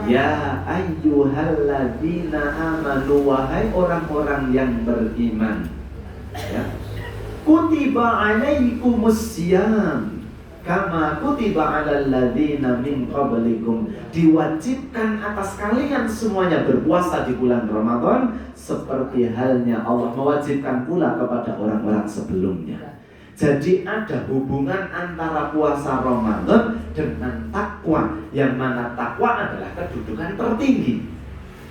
Ya ayyuhalladzina amanu, wahai orang-orang yang beriman ya. Kutiba alaikumus siyam kama kutiba alal ladzina min qablikum. Diwajibkan atas kalian semuanya berpuasa di bulan Ramadan seperti halnya Allah mewajibkan pula kepada orang-orang sebelumnya. Jadi ada hubungan antara puasa Ramadan dengan takwa, yang mana takwa adalah kedudukan tertinggi.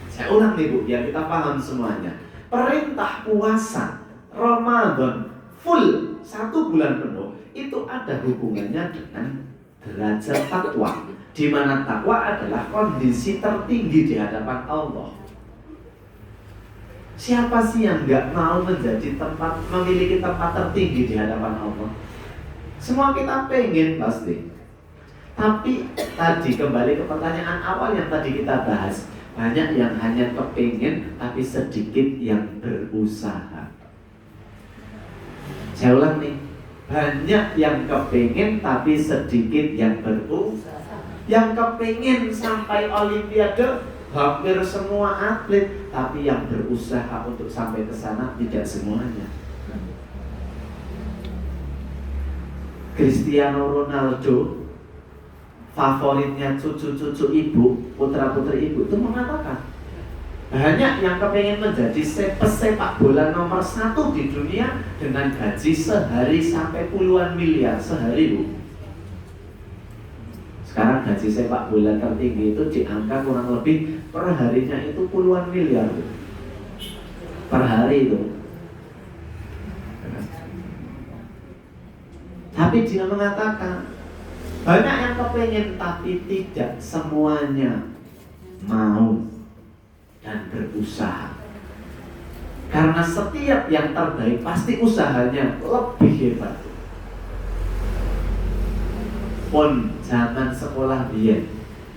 Saya ulang nih Bu, biar kita paham semuanya. Perintah puasa Ramadan full 1 bulan penuh itu ada hubungannya dengan derajat takwa, di mana takwa adalah kondisi tertinggi di hadapan Allah. Siapa sih yang nggak mau memiliki tempat tertinggi di hadapan Allah? Semua kita pengen pasti. Tapi tadi kembali ke pertanyaan awal yang tadi kita bahas, banyak yang hanya kepingin tapi sedikit yang berusaha. Saya ulang nih, banyak yang kepingin tapi sedikit yang berusaha. Yang kepingin sampai Olimpiade hampir semua atlet, tapi yang berusaha untuk sampai ke sana tidak semuanya. Cristiano Ronaldo, favoritnya cucu-cucu ibu, putra-putri ibu, itu mengatakan banyak yang kepengen menjadi pesepak bola nomor 1 di dunia dengan gaji sehari sampai puluhan miliar sehari, Bu. Sekarang gaji sepak bola tertinggi itu di angka kurang lebih per harinya itu puluhan miliar, Bu. Per hari itu. Tapi dia mengatakan banyak yang kepengen tapi tidak semuanya mau dan berusaha. Karena setiap yang terbaik pasti usahanya lebih hebat. Pun zaman sekolah biyen,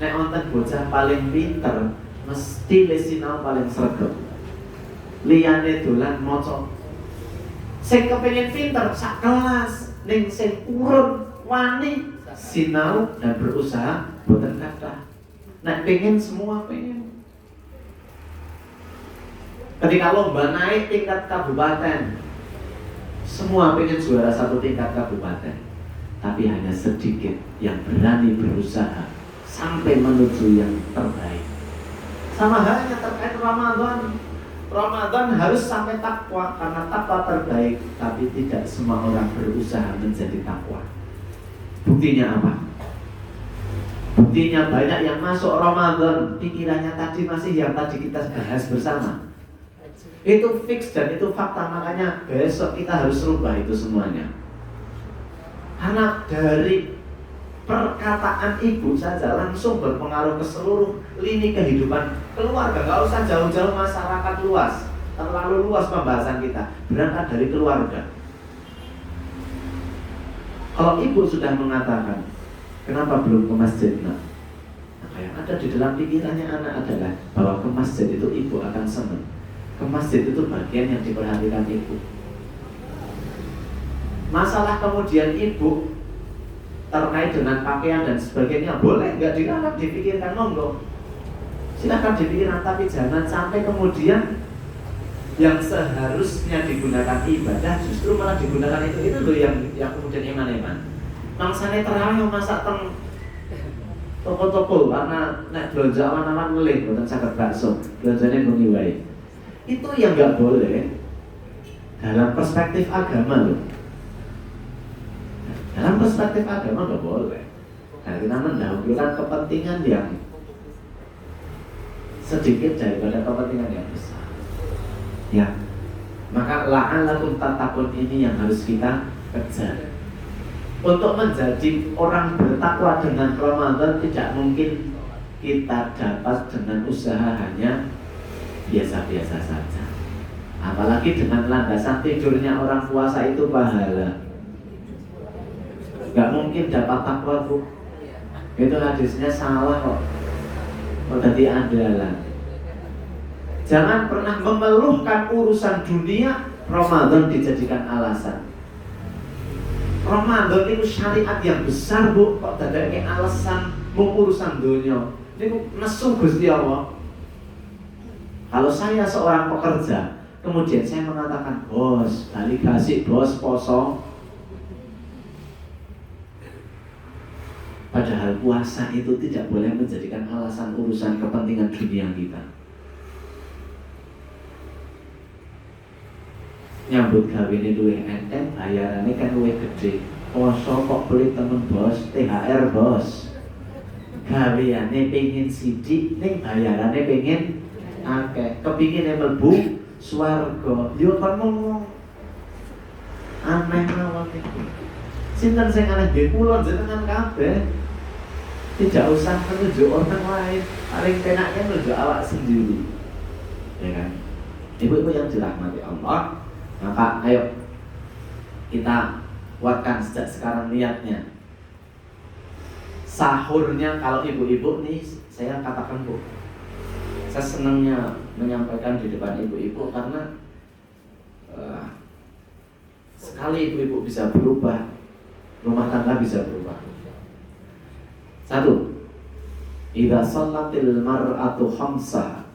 nek wonten bocah paling pinter mesti lesinau paling sregep. Liyane dolan maca. Sing kepengin pinter sak kelas, ning sing urut wani sinau dan berusaha boten kathah. Nek pengen semua pengen. Ketika lomba naik tingkat kabupaten, semua pengen juara 1 tingkat kabupaten, tapi hanya sedikit yang berani berusaha sampai menuju yang terbaik. Sama halnya terkait Ramadan. Ramadan harus sampai takwa, karena takwa terbaik, tapi tidak semua orang berusaha menjadi takwa. Buktinya apa? Buktinya banyak yang masuk Ramadan pikirannya tadi masih yang tadi kita bahas bersama. Itu fix dan itu fakta, makanya besok kita harus rubah itu semuanya. Karena dari perkataan ibu saja langsung berpengaruh ke seluruh lini kehidupan keluarga. Gak usah jauh-jauh masyarakat luas, terlalu luas pembahasan kita. Berangkat dari keluarga. Kalau ibu sudah mengatakan, kenapa belum ke masjid, nak? Nah, yang ada di dalam pikirannya anak adalah bahwa ke masjid itu ibu akan senang. Ke masjid itu bagian yang diperhatikan ibu. Masalah kemudian ibu terkait dengan pakaian dan sebagainya, boleh, nggak dilarang, dipikirkan, monggo. Silakan dipikirkan, tapi jangan sampai kemudian yang seharusnya digunakan ibadah justru malah digunakan itu loh yang kemudian iman-iman. Mangsane terawih masak teng toko-toko karena nek belanja awan-awan ngelih boten saged bakso, belanjane bengi wae. Itu yang nggak boleh dalam perspektif agama loh. Dalam perspektif agama nggak boleh. Karena kita mendahulukan kepentingan yang sedikit daripada kepentingan yang besar. Ya, maka la'allakum tattaqun ini yang harus kita kejar. Untuk menjadi orang bertakwa dengan Ramadan tidak mungkin kita dapat dengan usaha hanya biasa-biasa saja. Apalagi dengan landasan tidurnya orang puasa itu pahala. Gak mungkin dapat takwa, Bu. Itu hadisnya salah kok. Tadi andalan. Jangan pernah mengeluhkan urusan dunia, Ramadan dijadikan alasan. Ramadan itu syariat yang besar, Bu. Kok dadake alasan urusan dunia? Niku nesu Gusti Allah. Kalau saya seorang pekerja, kemudian saya mengatakan, bos, balik kasih, bos, poso. Padahal puasa itu tidak boleh menjadikan alasan urusan kepentingan dunia kita. Nyambut gawe ini luwih enteng, bayarannya kan luwih gede. Poso kok beli temen bos, THR bos. Gaweane pengen sidik, ning bayarannya pengen akeh. Kepingine mlebu swarga. Yo kon ngomong aneh mawon iki. Sinten sing aneh nggih kula jenengan kabeh. Tidak usah menunjuk orang lain, paling penaknya menunjuk awak sendiri. Ya kan? Ibu-ibu yang dirahmati Allah, maka ayo kita kuatkan sejak sekarang niatnya. sahurnya kalau ibu-ibu nih, saya katakan Bu, saya senangnya menyampaikan di depan ibu-ibu karena sekali ibu-ibu bisa berubah, rumah tangga bisa berubah. Satu, idza shallatil mar'atu khamsaha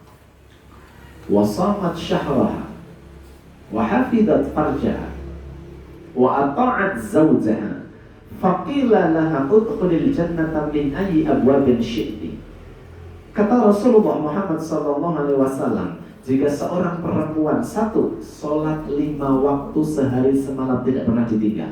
wa shamat syahraha wa hafizat farjaha wa ata'at zawjaha faqila laha udkhulil jannata min ayyi abwabin syi'ti. Kata Rasulullah Muhammad SAW, jika seorang perempuan satu, sholat 5 waktu sehari semalam tidak pernah ditinggal.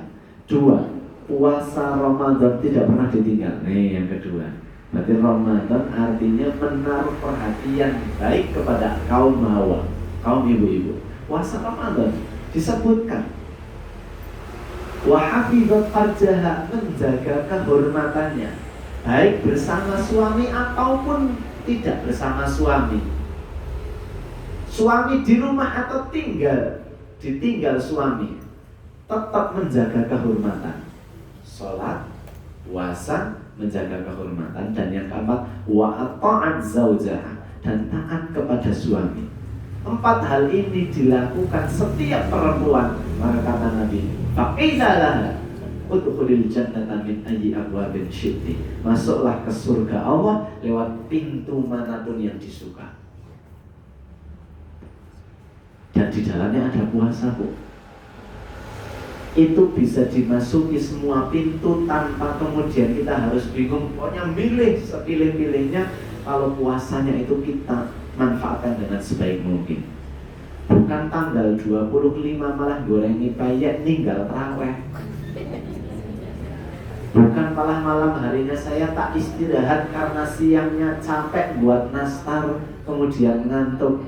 Dua, puasa Ramadan tidak pernah ditinggal. Nih yang kedua. Berarti Ramadan artinya menaruh perhatian baik kepada kaum hawa, kaum ibu-ibu. Puasa Ramadan disebutkan. Wa hafizat farjaha, menjaga kehormatannya, baik bersama suami ataupun tidak bersama suami. Suami di rumah atau ditinggal suami, tetap menjaga kehormatan. Sholat, puasa, menjaga kehormatan. Dan yang keempat, wa ata'at zawjaha, dan taat kepada suami. 4 hal ini dilakukan setiap perempuan. Maka kata Nabi, faqila laha udkhulil jannata min ayyi abwabin syi'ti, masuklah ke surga Allah lewat pintu manapun yang disuka. Dan di dalamnya ada puasa Bu. Itu bisa dimasuki semua pintu tanpa kemudian kita harus bingung. Pokoknya milih sepilih-pilihnya. Kalau puasanya itu kita manfaatkan dengan sebaik mungkin. Bukan tanggal 25 malah gorengi payet ninggal terawih. Bukan malah malam harinya saya tak istirahat karena siangnya capek buat nastar kemudian ngantuk.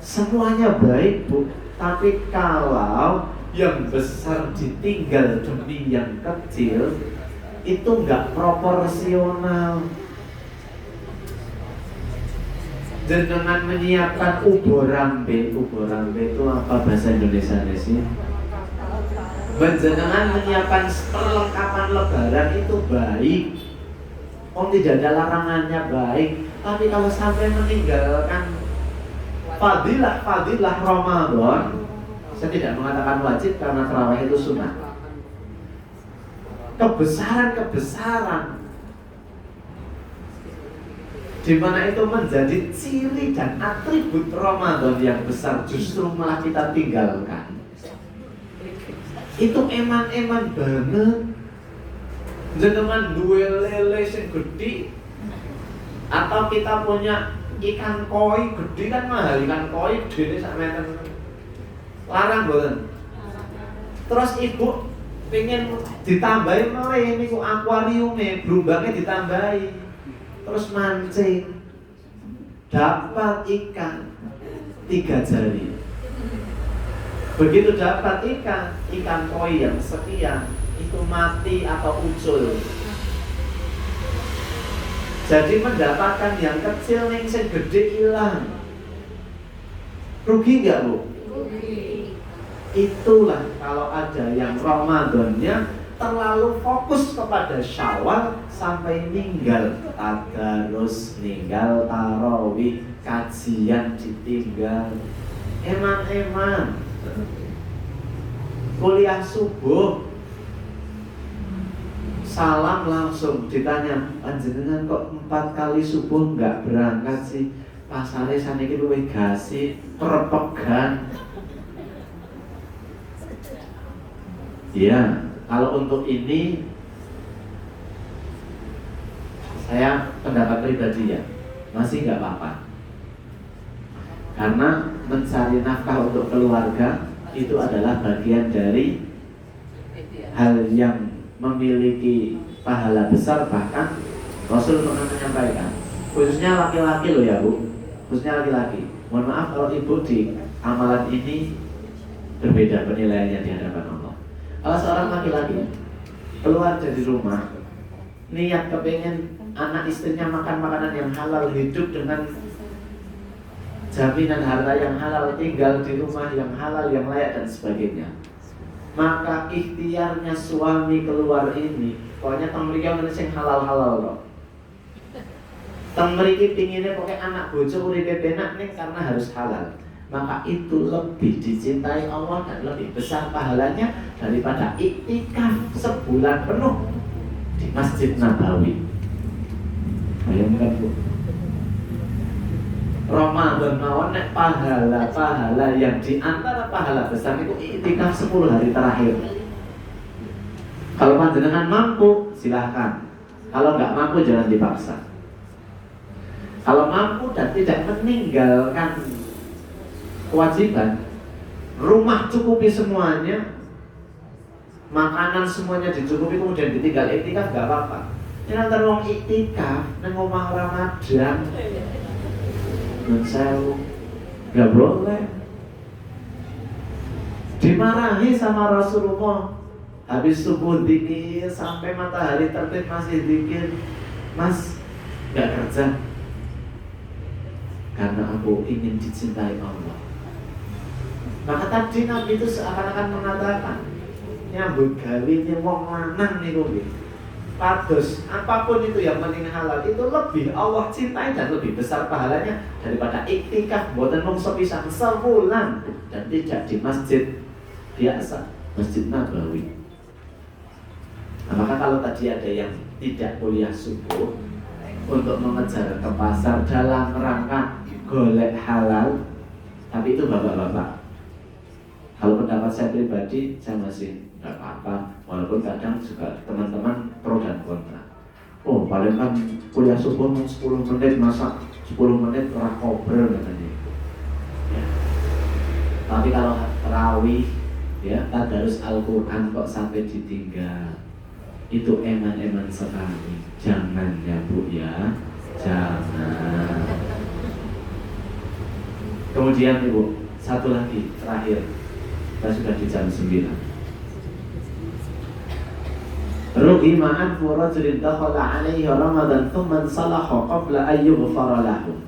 Semuanya baik Bu, tapi kalau yang besar ditinggal demi yang kecil, itu nggak proporsional. Jenengan menyiapkan uborambe itu apa bahasa Indonesia sih? Jenengan menyiapkan perlengkapan lebaran itu baik, tidak ada larangannya baik. Tapi kalau sampai meninggalkan fadilah Ramadan, saya tidak mengatakan wajib karena tarawih itu sunnah. Kebesaran di mana itu menjadi ciri dan atribut Ramadan yang besar, justru malah kita tinggalkan. Itu eman-eman banget. Jenengan duwe lele sing gede, atau kita punya ikan koi gede, kan mahal ikan koi gede sak meter. Larang boten. Terus ibu pengen ditambahin malah niku akuariume, blumbange ditambahi. Terus mancing, dapat ikan 3 jari. Begitu dapat ikan koi yang sekian, itu mati atau ucul. Jadi mendapatkan yang kecil ning sing gede hilang. Rugi nggak Bu? Rugi. Itulah kalau ada yang Ramadannya terlalu fokus kepada Syawal sampai ninggal tadarus, ninggal tarawih, kajian ditinggal, eman-eman. Kuliah subuh salam langsung ditanya, panjenengan kok 4 kali subuh nggak berangkat sih? Pasare saniki luwih gasi, perepegan. Ya, kalau untuk ini saya pendapat pribadi ya, masih nggak apa-apa. Karena mencari nafkah untuk keluarga itu adalah bagian dari hal yang memiliki pahala besar. Bahkan Rasul pernah menyampaikan, khususnya laki-laki loh ya Bu, khususnya laki-laki. Mohon maaf kalau ibu di amalan ini berbeda penilaiannya di hadapan Allah. Kalau seorang laki-laki keluar dari rumah, niat kepengen anak istrinya makan makanan yang halal, hidup dengan jaminan harta yang halal, tinggal di rumah yang halal, yang layak dan sebagainya. Maka ikhtiarnya suami keluar ini, pokoknya teng mriki wonten sing halal-halal kok. Teng mriki pinginnya pokoknya anak bojo uripe penak ning karena harus halal. Maka itu lebih dicintai Allah dan lebih besar pahalanya daripada iktikaf sebulan penuh di Masjid Nabawi. Bayangkan Bu, Ramadan mawon nek pahala yang di antara pahala besar itu iktikaf 10 hari terakhir. Kalau panjenengan mampu silahkan, kalau nggak mampu jangan dipaksa. Kalau mampu dan tidak meninggalkan kewajiban, rumah cukupi semuanya, makanan semuanya dicukupi, kemudian ditinggal iktikaf gak apa-apa. Ini antar wong iktikaf nang omah Ramadan dan sewu gak boleh. Dimarahi sama Rasulullah. Habis subuh dikir sampai matahari terbit masih dikir, Mas gak kerja karena aku ingin dicintai Allah. Maka tadi Nabi itu seakan-akan mengatakan nyambut gawe ini wong lanang niku nggih. Pados apapun itu yang penting halal itu lebih Allah cintai dan lebih besar pahalanya daripada iktikaf mboten mung sepisan sebulan dan tidak di masjid biasa, Masjid Nabawi. Nah, maka kalau tadi ada yang tidak kuliah subuh untuk mengejar ke pasar dalam rangka golek halal, tapi itu bapak-bapak. Kalau pendapat saya pribadi, saya masih nggak apa-apa. Walaupun kadang juga teman-teman pro dan kontra. Oh, paling kan kuliah subuh 10 menit, masa 10 menit ora kober katanya. Ya. Tapi kalau tarawih, ya, tadarus Al-Quran kok sampai ditinggal, itu eman-eman sekali. Jangan ya Bu ya, jangan. Kemudian Ibu, satu lagi terakhir. Kita sudah di jam 9. Rugi ma'an furajulin dakhala alaihi Ramadan thumma salaha qabla an yughfara lahu.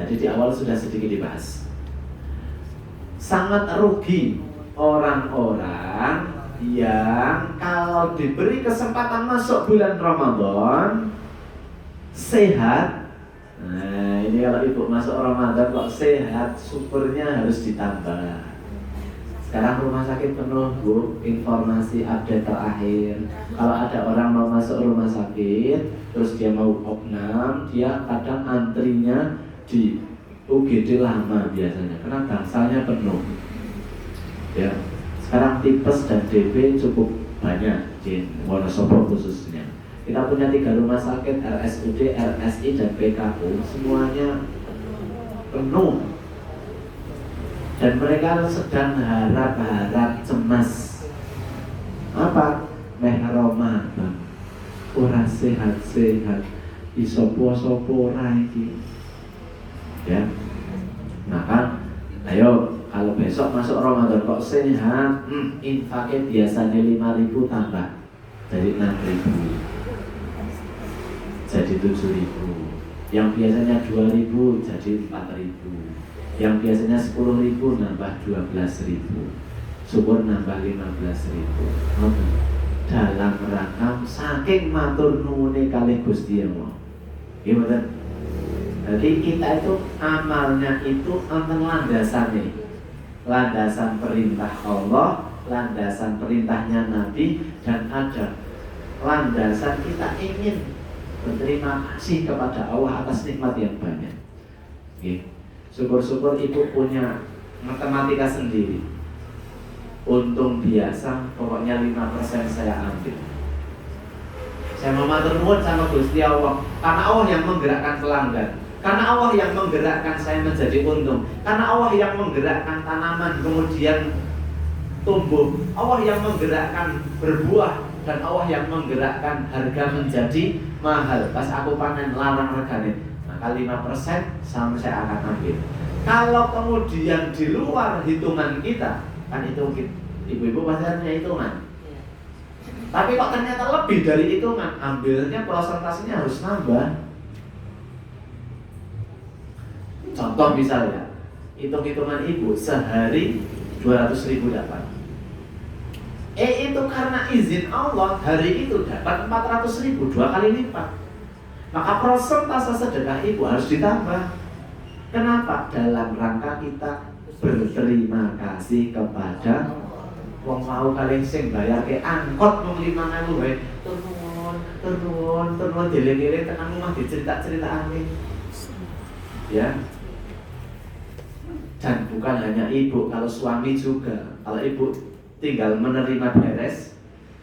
Jadi di awal sudah sedikit dibahas. Sangat rugi orang-orang yang kalau diberi kesempatan masuk bulan Ramadan sehat. Nah, ini kalau ibu masuk Ramadan kok sehat, syukurnya harus ditambah. Sekarang rumah sakit penuh Bu, informasi update terakhir. Kalau ada orang mau masuk rumah sakit, terus dia mau opnam, dia kadang antrinya di UGD lama biasanya, karena bangsalnya penuh. Ya, sekarang tipes dan DB cukup banyak di Wonosobo khususnya. Kita punya 3 rumah sakit, RSUD, RSI, dan PKU, semuanya penuh. Dan mereka sedang harap-harap cemas. Apa? Meh Ramadan ora sehat-sehat, iso poso-poso ora iki. Ya. Maka ayo kalau besok masuk Ramadan kok sehat, infaknya biasanya 5.000 tambah jadi 6.000. Jadi 7.000. Yang biasanya 2.000 jadi 4.000. Yang biasanya 10.000 nambah 12.000, syukur nambah 15.000. Dalam rangka saking matur nuwune kalih Gusti Allah. Gimana? Jadi kita itu amalnya itu wonten landasane. Landasan perintah Allah, landasan perintahnya Nabi, dan ada landasan kita ingin berterima kasih kepada Allah atas nikmat yang banyak. Oke. Syukur-syukur ibu punya matematika sendiri. Untung biasa, pokoknya 5% saya ambil. Saya mau matur nuwun sama Gusti Allah, karena Allah yang menggerakkan pelanggan, karena Allah yang menggerakkan saya menjadi untung, karena Allah yang menggerakkan tanaman kemudian tumbuh, Allah yang menggerakkan berbuah, dan Allah yang menggerakkan harga menjadi mahal. Pas aku panen larang regane, maka 5% sama saya akan ambil. Kalau kemudian di luar hitungan kita, kan itu ibu-ibu pasti punya hitungan. Tapi kok ternyata lebih dari hitungan, ambilnya prosentasenya harus nambah. Contoh misalnya, hitung-hitungan ibu sehari 200.000 dapat. Itu karena izin Allah hari itu dapat 400.000, 2 kali lipat. Maka persentase sedekah itu harus ditambah. Kenapa? Dalam rangka kita berterima kasih kepada wong mau kalian sing bayar ke angkot mung 5.000 wae. Turun dile-dile tekan omah dicerita-ceritane. Ya. Dan bukan hanya ibu, kalau suami juga. Kalau ibu tinggal menerima beres,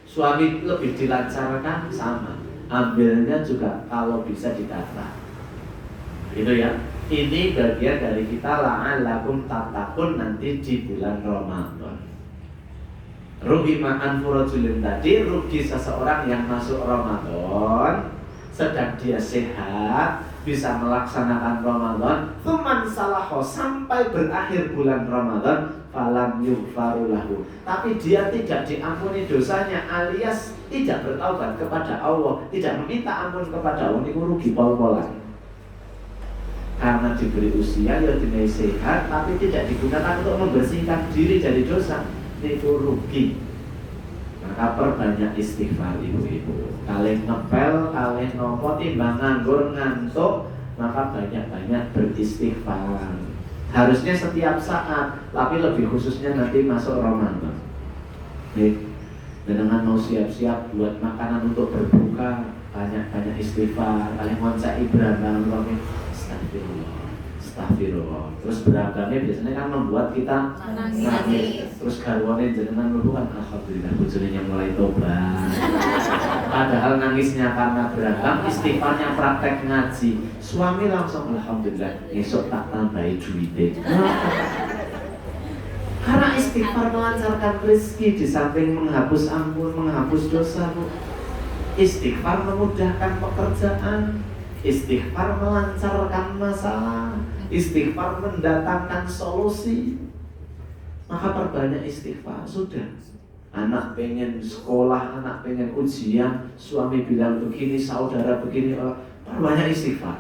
suami lebih dilancarkan sama. Ambilnya juga kalau bisa didata. Gitu ya. Ini bagian dari kita la'allakum tattaqun nanti di bulan Ramadan. Rugi makan furajulin tadi, rugi seseorang yang masuk Ramadan sedang dia sehat, bisa melaksanakan Ramadan, teman salaho sampai berakhir bulan Ramadan, falam yughfaru lahu. Tapi dia tidak diampuni dosanya, alias tidak bertaubat kepada Allah, tidak meminta ampun kepada Allah, itu rugi pol-polan. Karena diberi usia, ya dinilai sehat, tapi tidak digunakan untuk membersihkan diri dari dosa, itu rugi. Maka perbanyak istighfar ibu-ibu. Kalih ngepel, kalih nopo timbang nganggur ngantuk, maka banyak-banyak beristighfar. Harusnya setiap saat, tapi lebih khususnya nanti masuk Ramadan. Dengan mau siap-siap buat makanan untuk berbuka, banyak-banyak istighfar. Kalih ngoncak ibadah Astagfirullah. Terus beragamnya biasanya kan membuat kita nangis. Terus garwane jenengan dulu kan alhamdulillah bojone mulai tobat. Padahal nangisnya karena beragam, istighfarnya praktek ngaji. Suami langsung alhamdulillah, besok tak tambahi duitnya. Karena istighfar melancarkan rezeki di samping menghapus ampun, menghapus dosa. Istighfar memudahkan pekerjaan. Istighfar melancarkan masalah. Istighfar mendatangkan solusi. Maka perbanyak istighfar. Sudah. Anak pengen sekolah, anak pengen ujian, suami bilang begini, saudara begini, perbanyak istighfar.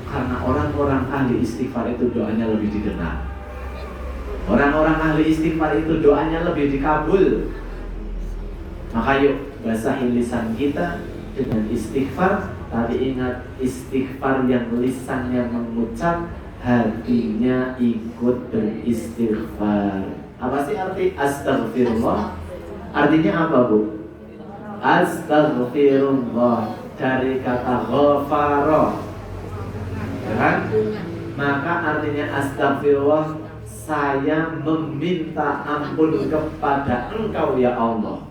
Karena orang-orang ahli istighfar itu doanya lebih didengar. Orang-orang ahli istighfar itu doanya lebih dikabul. Maka yuk basahi lisan kita dengan istighfar. Tapi ingat, istighfar yang lisannya mengucap, hatinya ikut beristighfar. Apa sih arti astagfirullah? Artinya apa, Bu? Astagfirullah dari kata ghafara, ya kan? Maka artinya astagfirullah, saya meminta ampun kepada Engkau ya Allah.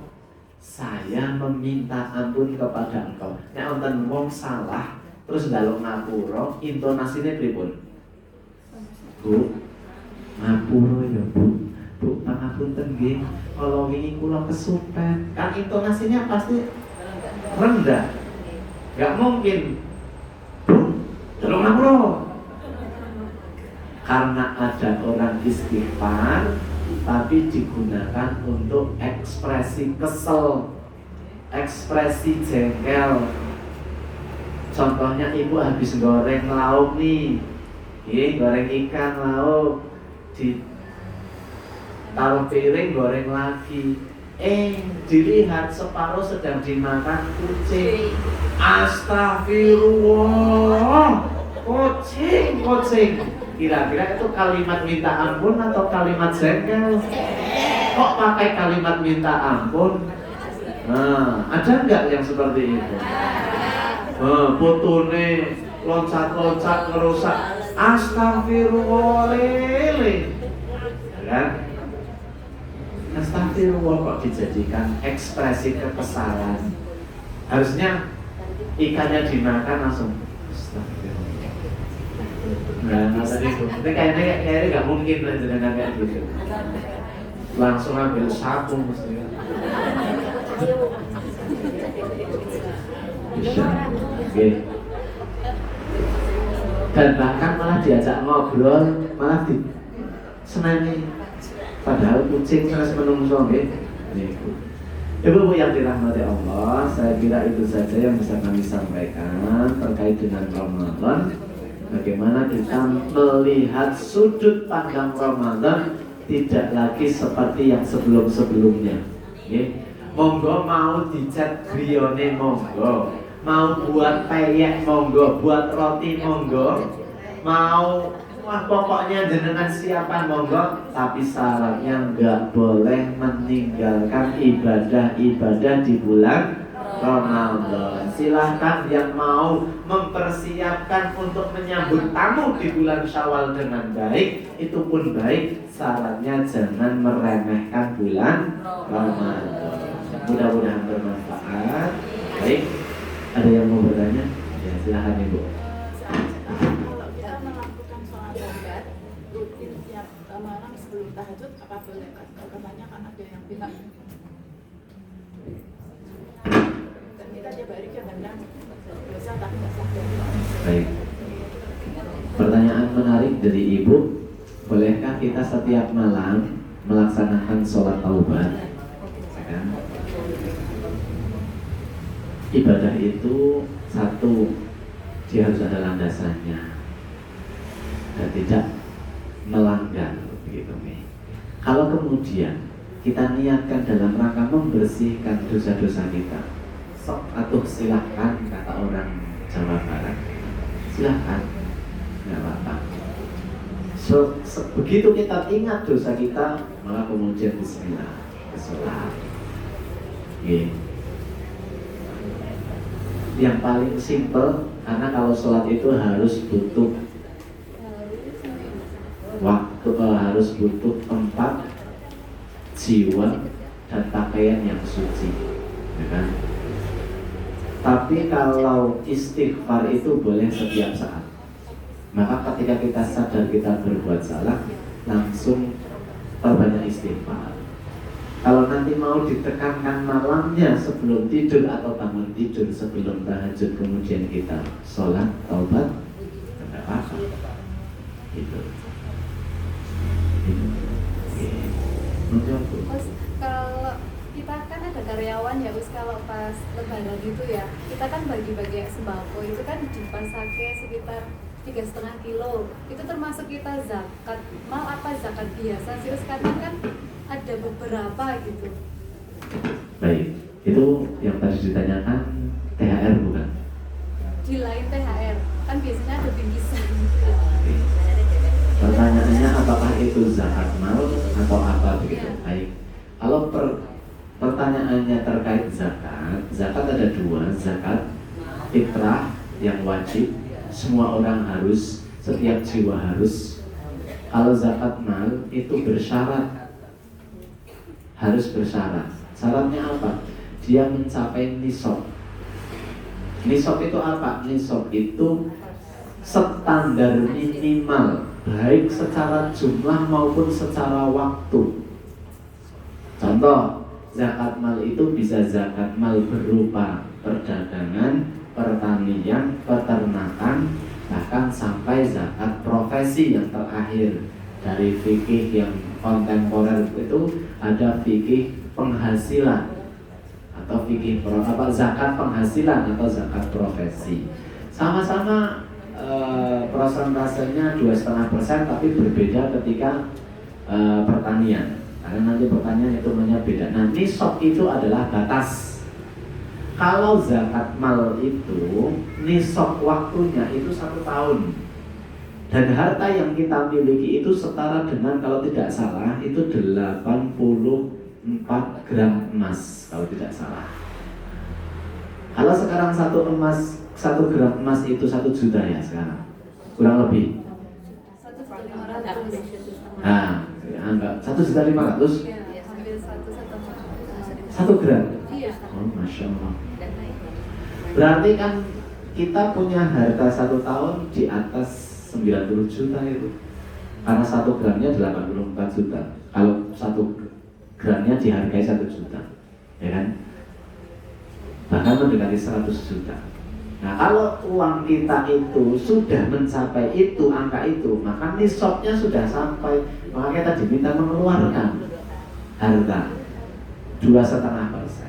Saya meminta ampun kepada Engkau. Nek wonten wong salah terus ndaluk ngapura, intonasine pripun? Bu, ngapura ya Bu. Bu, pangapunten nggih. Kala wingi kula kesupet. Kan intonasinya pasti rendah. Enggak mungkin. Bu, ndaluk ngapura. Karena ada orang istighfar tapi digunakan untuk ekspresi kesel, ekspresi jengkel. Contohnya ibu habis goreng lauk nih, goreng ikan lauk, di taruh piring goreng lagi. Dilihat separuh sedang dimakan kucing. Astagfirullah, kucing. Kira-kira itu kalimat minta ampun atau kalimat jengkel? Kok pakai kalimat minta ampun? Nah, ada nggak yang seperti itu? Putune loncat-loncat ngerusak. Astagfirullah lele. Kan? Astagfirullah kok dijadikan ekspresi kekesalan. Harusnya ikannya dimakan langsung. Astagfirullah. Nah, tadi itu. Tapi kayaknya nggak mungkin lah dengan kayak gitu. Langsung ambil sapu mesti. Bisa. Oke. Dan bahkan malah diajak ngobrol, malah di senani. Padahal kucing sangat menungso, nggih. Ibu yang dirahmati Allah, saya kira itu saja yang bisa kami sampaikan terkait dengan Ramadan. Bagaimana kita melihat sudut pandang Ramadan tidak lagi seperti yang sebelum-sebelumnya. Monggo mau dicat griyone monggo, mau buat peyek monggo, buat roti monggo, mau wah pokoknya jenengan siapa monggo, tapi syaratnya nggak boleh meninggalkan ibadah-ibadah di bulan Ramadan. Silahkan yang mau mempersiapkan untuk menyambut tamu di bulan Syawal dengan baik, itu pun baik, syaratnya jangan meremehkan bulan Ramadan. Mudah-mudahan bermanfaat. Baik, ada yang mau bertanya? Ya, silahkan Ibu. Kalau kita melakukan sholat tahajud rutin tiap malam sebelum tahajud, apa boleh? Katanya kan ada yang bilang dan kita tiap hari kadang-kadang dosa tapi nggak sadar. Baik. Pertanyaan menarik dari Ibu. Bolehkah kita setiap malam melaksanakan sholat taubat? Ya. Ibadah itu satu, dia harus ada landasannya dan tidak melanggar begitu nih. Kalau kemudian kita niatkan dalam rangka membersihkan dosa-dosa kita, sok atuh silahkan, kata orang Jawa Barat, silahkan, nggak apa-apa. Begitu kita ingat dosa kita, maka kemudian Bismillah, sholat. Yang paling simple, karena kalau sholat itu harus butuh waktu, harus butuh tempat, jiwa, dan pakaian yang suci, ya kan? Tapi kalau istighfar itu boleh setiap saat. Maka ketika kita sadar kita berbuat salah, langsung perbanyak istighfar. Kalau nanti mau ditekankan malamnya sebelum tidur atau bangun tidur sebelum tahajud, kemudian kita sholat taubat, tidak apa-apa. Gitu. Terus kalau kita kan ada karyawan ya, Us, kalau pas lebaran gitu ya, kita kan bagi-bagi sembako itu kan dipasake sekitar 3,5 kilo. Itu termasuk kita zakat mal apa zakat biasa sih, Us? Karena kan ada beberapa gitu. Baik, itu yang tadi ditanyakan THR bukan? Di lain THR kan biasanya ada bingkisan. Pertanyaannya apakah itu zakat mal atau apa begitu? Ya. Baik. Kalau pertanyaannya terkait zakat, zakat ada dua, zakat fitrah yang wajib, semua orang harus, setiap jiwa harus. Kalau zakat mal itu bersyarat, harus bersyarat. Syaratnya apa? Dia mencapai nisab. Nisab itu apa? Nisab itu standar minimal, baik secara jumlah maupun secara waktu. Contoh, zakat mal itu bisa zakat mal berupa perdagangan, pertanian, peternakan, bahkan sampai zakat profesi yang terakhir. Dari fikih yang kontemporer itu ada fikih penghasilan atau fikih zakat penghasilan atau zakat profesi. Sama-sama prosentasenya 2,5%, tapi berbeda ketika pertanian. Karena nanti pertanian hitungannya beda. Nah, nisab itu adalah batas. Kalau zakat mal itu nisab waktunya itu 1 tahun. Dan harta yang kita miliki itu setara dengan, kalau tidak salah, itu 84 gram emas, kalau tidak salah. Kalau sekarang 1 gram emas itu 1 juta ya sekarang, kurang lebih. 1.500. Nah, anggap 1.500.000. Iya, hampir 1 gram. Iya. Oh, masya Allah. Berarti kan kita punya harta 1 tahun di atas 90 juta itu. Karena 1 gramnya 84 juta. Kalau 1 gramnya dihargai 1 juta, ya kan? Bahkan mendekati 100 juta. Nah, kalau uang kita itu sudah mencapai itu, angka itu, maka nisabnya sudah sampai. Maka kita diminta mengeluarkan harta 2,5%.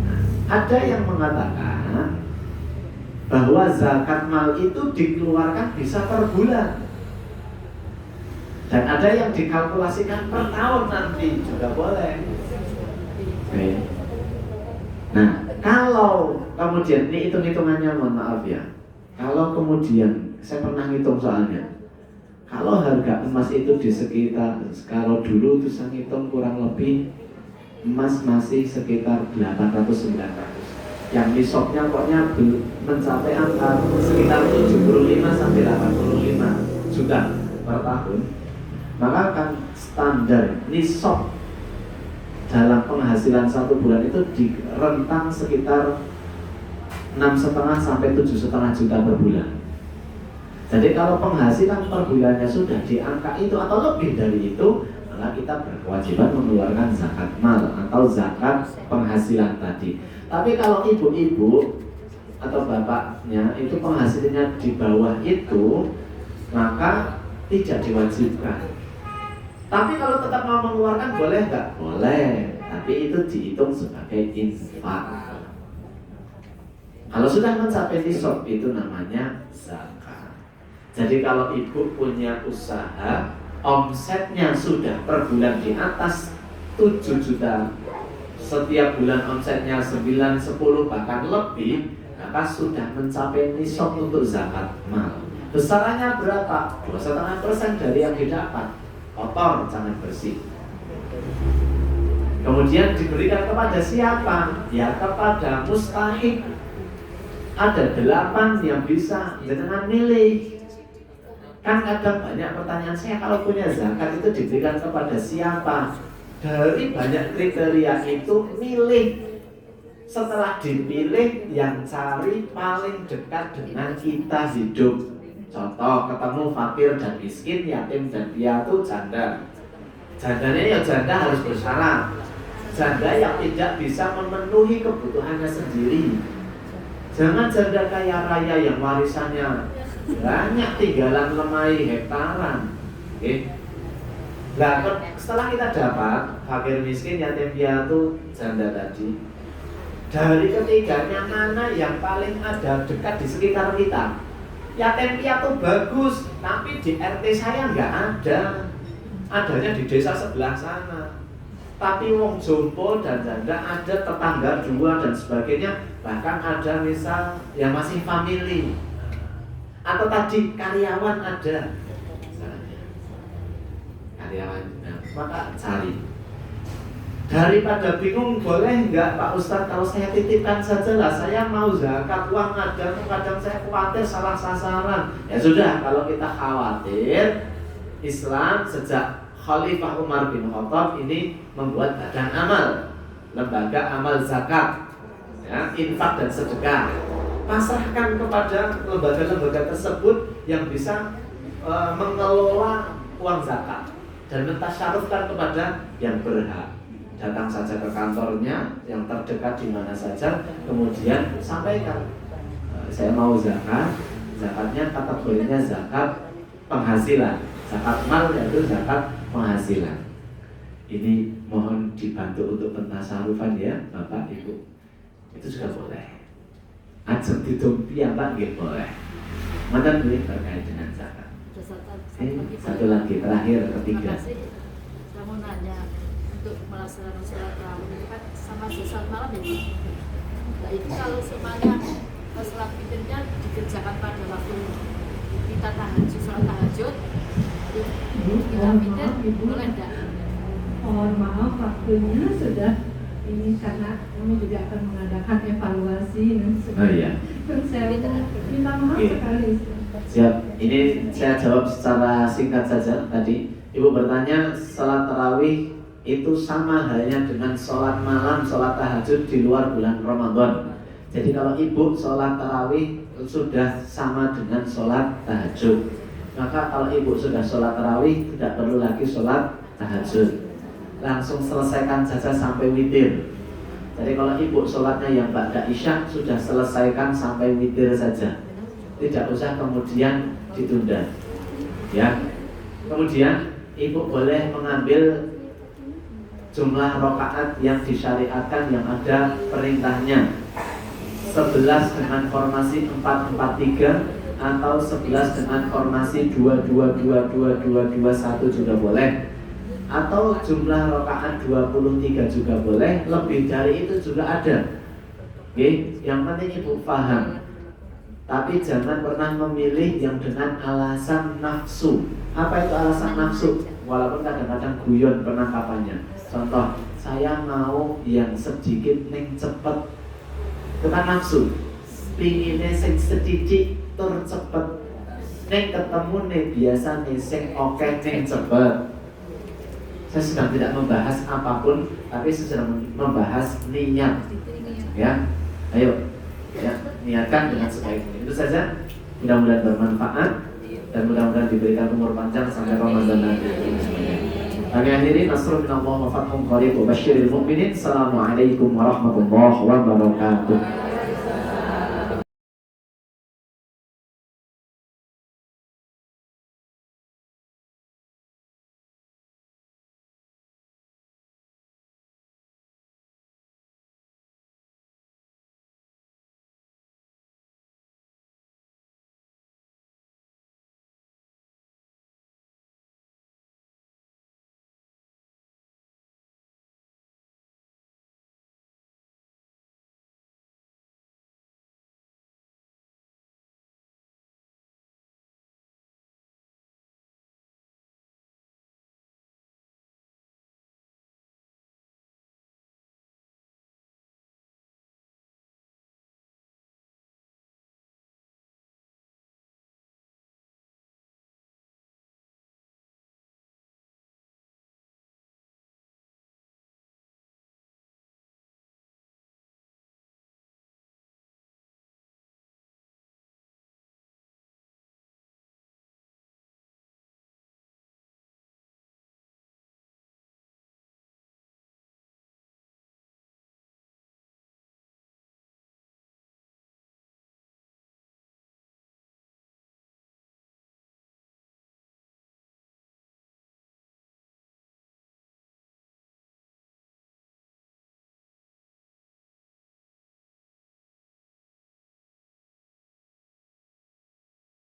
Nah, ada yang mengatakan bahwa zakat mal itu dikeluarkan bisa per bulan. Dan ada yang dikalkulasikan per tahun nanti juga boleh. Oke. Nah, kalau kemudian ini hitung-hitungannya, mohon maaf ya. Kalau kemudian saya pernah ngitung soalnya, kalau harga emas itu di sekitar, kalau dulu itu saya ngitung kurang lebih emas masih sekitar 800-900. Yang nisabnya pokoknya mencapai angka sekitar 75 sampai 85 juta per tahun. Maka kan standar nisab dalam penghasilan satu bulan itu di rentang sekitar 6,5 sampai 7,5 juta per bulan. Jadi kalau penghasilan per bulannya sudah di angka itu atau lebih dari itu, maka kita berkewajiban mengeluarkan zakat mal atau zakat penghasilan tadi. Tapi kalau ibu-ibu atau bapaknya itu penghasilannya di bawah itu, maka tidak diwajibkan. Tapi kalau tetap mau mengeluarkan boleh nggak? Boleh. Tapi itu dihitung sebagai infak. Kalau sudah mencapai nisab itu namanya zakat. Jadi kalau ibu punya usaha, omsetnya sudah per bulan di atas 7 juta, setiap bulan omsetnya 9, 10 bahkan lebih, maka sudah mencapai nisab untuk zakat mal. Besarannya berapa? 2,5% dari yang didapat. Kotor, jangan bersih. Kemudian diberikan kepada siapa? Ya kepada mustahik. Ada 8 yang bisa dengan milih. Kan kadang banyak pertanyaan, saya kalau punya zakat itu diberikan kepada siapa? Dari banyak kriteria itu milih. Setelah dipilih, yang cari paling dekat dengan kita hidup. Contoh, ketemu fakir dan miskin, yatim dan piatu, janda. Jandanya ya janda harus bersyarat. Janda yang tidak bisa memenuhi kebutuhannya sendiri. Jangan janda kaya raya yang warisannya banyak, tinggalan lemari hektaran. Oke. Nah, setelah kita dapat fakir miskin, yatim piatu, janda tadi, dari ketiganya mana yang paling ada dekat di sekitar kita? Yatim piatu bagus, tapi di RT saya nggak ada. Adanya di desa sebelah sana. Tapi wong jompo dan janda ada, tetangga 2 dan sebagainya. Bahkan ada misal yang masih family. Atau tadi karyawan ada. Karyawan, nah, maka cari. Daripada bingung, boleh nggak Pak Ustadz kalau saya titipkan saja lah, saya mau zakat uang ada, kadang saya khawatir salah sasaran. Ya sudah, kalau kita khawatir, Islam sejak Khalifah Umar bin Khattab ini membuat badan amal, lembaga amal zakat, ya, infak dan sedekah. Pasrahkan kepada lembaga-lembaga tersebut yang bisa mengelola uang zakat dan mentasyarufkan kepada yang berhak. Datang saja ke kantornya yang terdekat di mana saja, kemudian sampaikan, saya mau zakat, zakatnya kategorinya zakat penghasilan, zakat mal yaitu zakat penghasilan. Ini mohon dibantu untuk pentasarufan ya Bapak Ibu. Itu juga boleh. Ajeng ditumpi apa nggih boleh. Mana boleh terkait dengan zakat. Satu lagi terakhir ketiga. Saya mau nanya, untuk melaksanakan sholat tarawih itu kan sama sholat malam ya. Nah itu kalau semuanya sholat witirnya dikerjakan pada waktu kita tahajud, sholat tahajud, kita witir boleh enggak? Mohon maaf waktunya sudah ini karena kami juga akan mengadakan evaluasi dan Oh iya. saya minta maaf sekali. Siap. Ini saya jawab secara singkat saja tadi. Ibu bertanya, sholat tarawih itu sama halnya dengan sholat malam, sholat tahajud di luar bulan Ramadan. Jadi kalau ibu sholat tarawih sudah sama dengan sholat tahajud, maka kalau ibu sudah sholat tarawih tidak perlu lagi sholat tahajud, langsung selesaikan saja sampai witir. Jadi kalau ibu sholatnya yang ba'da isya sudah selesaikan sampai witir saja, tidak usah kemudian ditunda. Ya. Kemudian ibu boleh mengambil jumlah rakaat yang disyariatkan yang ada perintahnya 11 dengan formasi 4-4-3 atau 11 dengan formasi 2-2-2-2-2-2-2-1 juga boleh, atau jumlah rakaat 23 juga boleh, lebih dari itu juga ada. Oke, yang penting ibu paham. Tapi jangan pernah memilih yang dengan alasan nafsu. Apa itu alasan nafsu? Walaupun kadang-kadang guyon penangkapannya. Contoh, saya mau yang sedikit neng cepet. Itu kan nafsu. Pinginnya sing sedikit tur cepet. Neng ketemu nih biasa nih sing oke neng cepet. Saya sedang tidak membahas apapun, tapi saya sedang membahas niat. Ya, ayo. Ya, niatkan dengan sebaik mungkin. Itu saja. Mudah-mudahan bermanfaat dan mudah-mudahan diberikan umur panjang sampai Ramadan nanti. Kami akhiri, nasrun minallah wa fathun qarib wa basyiril mu'minin. Assalamualaikum warahmatullahi wabarakatuh.